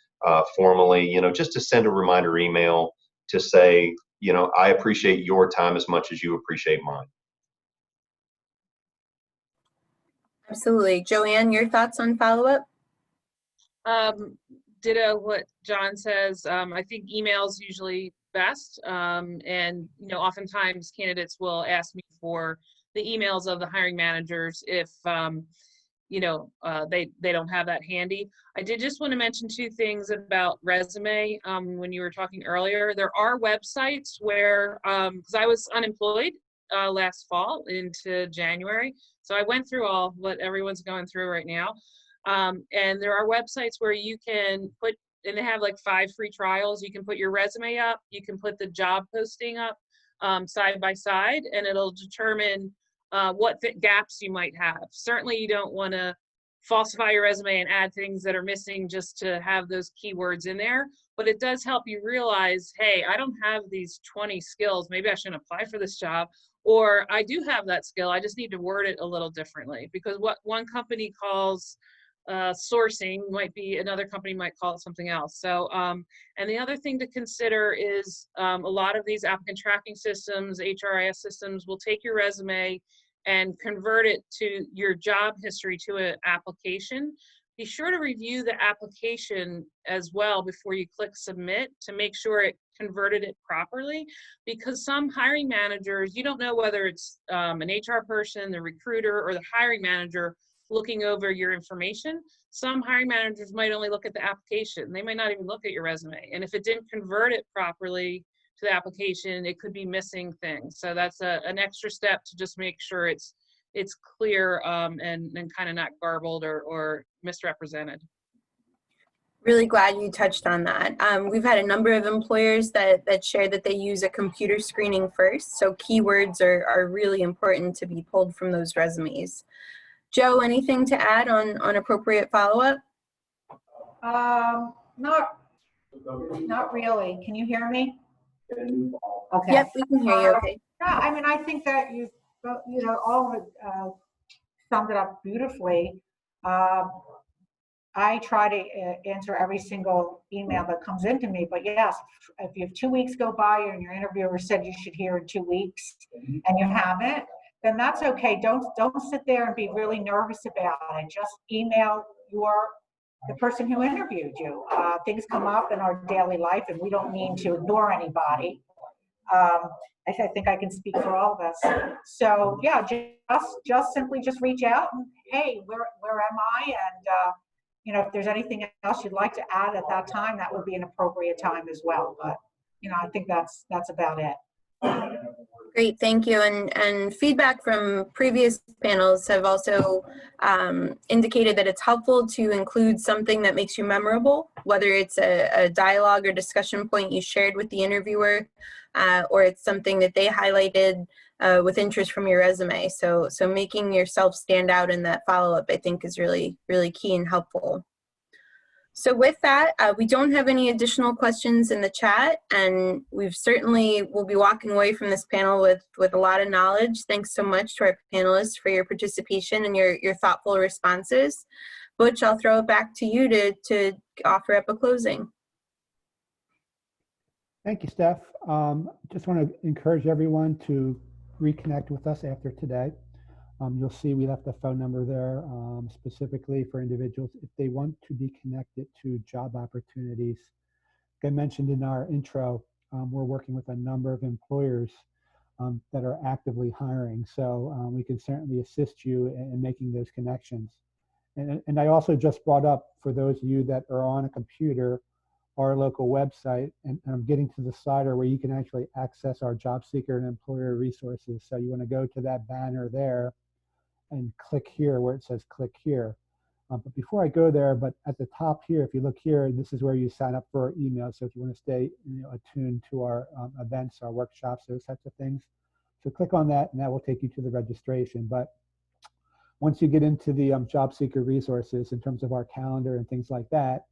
E: formally, just to send a reminder email to say, I appreciate your time as much as you appreciate mine.
A: Absolutely. Joanne, your thoughts on follow-up?
B: Ditto what John says. I think email's usually best. And, oftentimes candidates will ask me for the emails of the hiring managers if, they don't have that handy. I did just want to mention two things about resume. When you were talking earlier, there are websites where, because I was unemployed last fall into January, so I went through all what everyone's going through right now. And there are websites where you can put, and they have like 5 free trials. You can put your resume up, you can put the job posting up side by side, and it'll determine what gaps you might have. Certainly you don't want to falsify your resume and add things that are missing just to have those keywords in there, but it does help you realize, hey, I don't have these 20 skills, maybe I shouldn't apply for this job, or I do have that skill, I just need to word it a little differently, because what one company calls sourcing might be another company might call it something else. So, and the other thing to consider is a lot of these applicant tracking systems, HRIS systems, will take your resume and convert it to your job history to an application. Be sure to review the application as well before you click submit to make sure it converted it properly, because some hiring managers, you don't know whether it's an HR person, the recruiter, or the hiring manager looking over your information. Some hiring managers might only look at the application. They might not even look at your resume. And if it didn't convert it properly to the application, it could be missing things. So that's an extra step to just make sure it's clear and kind of not garbled or misrepresented.
A: Really glad you touched on that. We've had a number of employers that share that they use a computer screening first. So keywords are really important to be pulled from those resumes. Joe, anything to add on appropriate follow-up?
C: Not really. Can you hear me? Okay.
A: Yep, we can hear you okay.
C: Yeah, I mean, I think that you all of it summed it up beautifully. I try to answer every single email that comes into me, but yes, if you have 2 weeks go by and your interviewer said you should hear in 2 weeks and you haven't, then that's okay. Don't sit there and be really nervous about it. Just email the person who interviewed you. Things come up in our daily life, and we don't mean to ignore anybody. I think I can speak for all of us. So yeah, just simply reach out and, hey, where am I? And if there's anything else you'd like to add at that time, that would be an appropriate time as well. But I think that's about it.
A: Great, thank you. And feedback from previous panels have also indicated that it's helpful to include something that makes you memorable, whether it's a dialogue or discussion point you shared with the interviewer, or it's something that they highlighted with interest from your resume. So making yourself stand out in that follow-up, I think, is really, really key and helpful. So with that, we don't have any additional questions in the chat, and we've certainly will be walking away from this panel with a lot of knowledge. Thanks so much to our panelists for your participation and your thoughtful responses. Butch, I'll throw it back to you to offer up a closing.
F: Thank you, Steph. Just want to encourage everyone to reconnect with us after today. You'll see we left a phone number there specifically for individuals if they want to be connected to job opportunities. Like I mentioned in our intro, we're working with a number of employers that are actively hiring. So we can certainly assist you in making those connections. And I also just brought up, for those of you that are on a computer our local website, and I'm getting to the slider where you can actually access our job seeker and employer resources. So you want to go to that banner there and click here where it says click here. But before I go there, but at the top here, if you look here, this is where you sign up for our email. So if you want to stay attuned to our events, our workshops, those types of things. So click on that and that will take you to the registration. But once you get into the job seeker resources in terms of our calendar and things like that,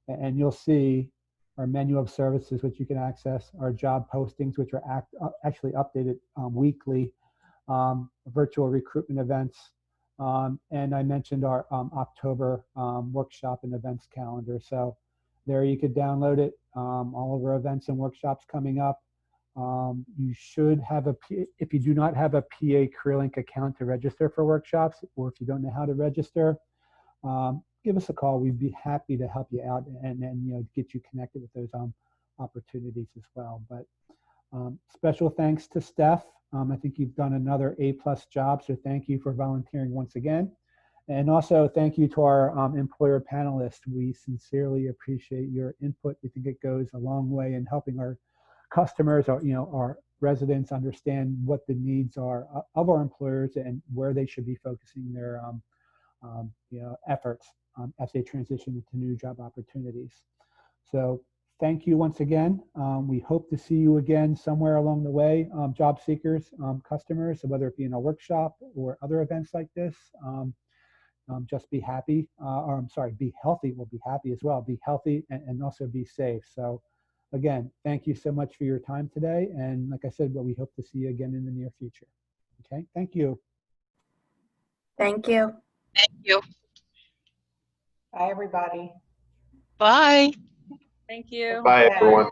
F: and you'll see our menu of services, which you can access, our job postings, which are actually updated weekly, virtual recruitment events, and I mentioned our October workshop and events calendar. So there you could download it, all of our events and workshops coming up. You should have if you do not have a PA CareerLink account to register for workshops, or if you don't know how to register, give us a call. We'd be happy to help you out and get you connected with those opportunities as well. But special thanks to Steph. I think you've done another A+ job, so thank you for volunteering once again. And also thank you to our employer panelists. We sincerely appreciate your input. We think it goes a long way in helping our customers or our residents understand what the needs are of our employers and where they should be focusing their efforts as they transition into new job opportunities. So thank you once again. We hope to see you again somewhere along the way, job seekers, customers, so whether it be in a workshop or other events like this. Just be happy, or I'm sorry, be healthy. We'll be happy as well. Be healthy and also be safe. So again, thank you so much for your time today. And like I said, we hope to see you again in the near future. Okay, thank you.
A: Thank you.
D: Thank you.
C: Bye, everybody.
D: Bye.
B: Thank you.
E: Bye,
C: Okay.
E: everyone.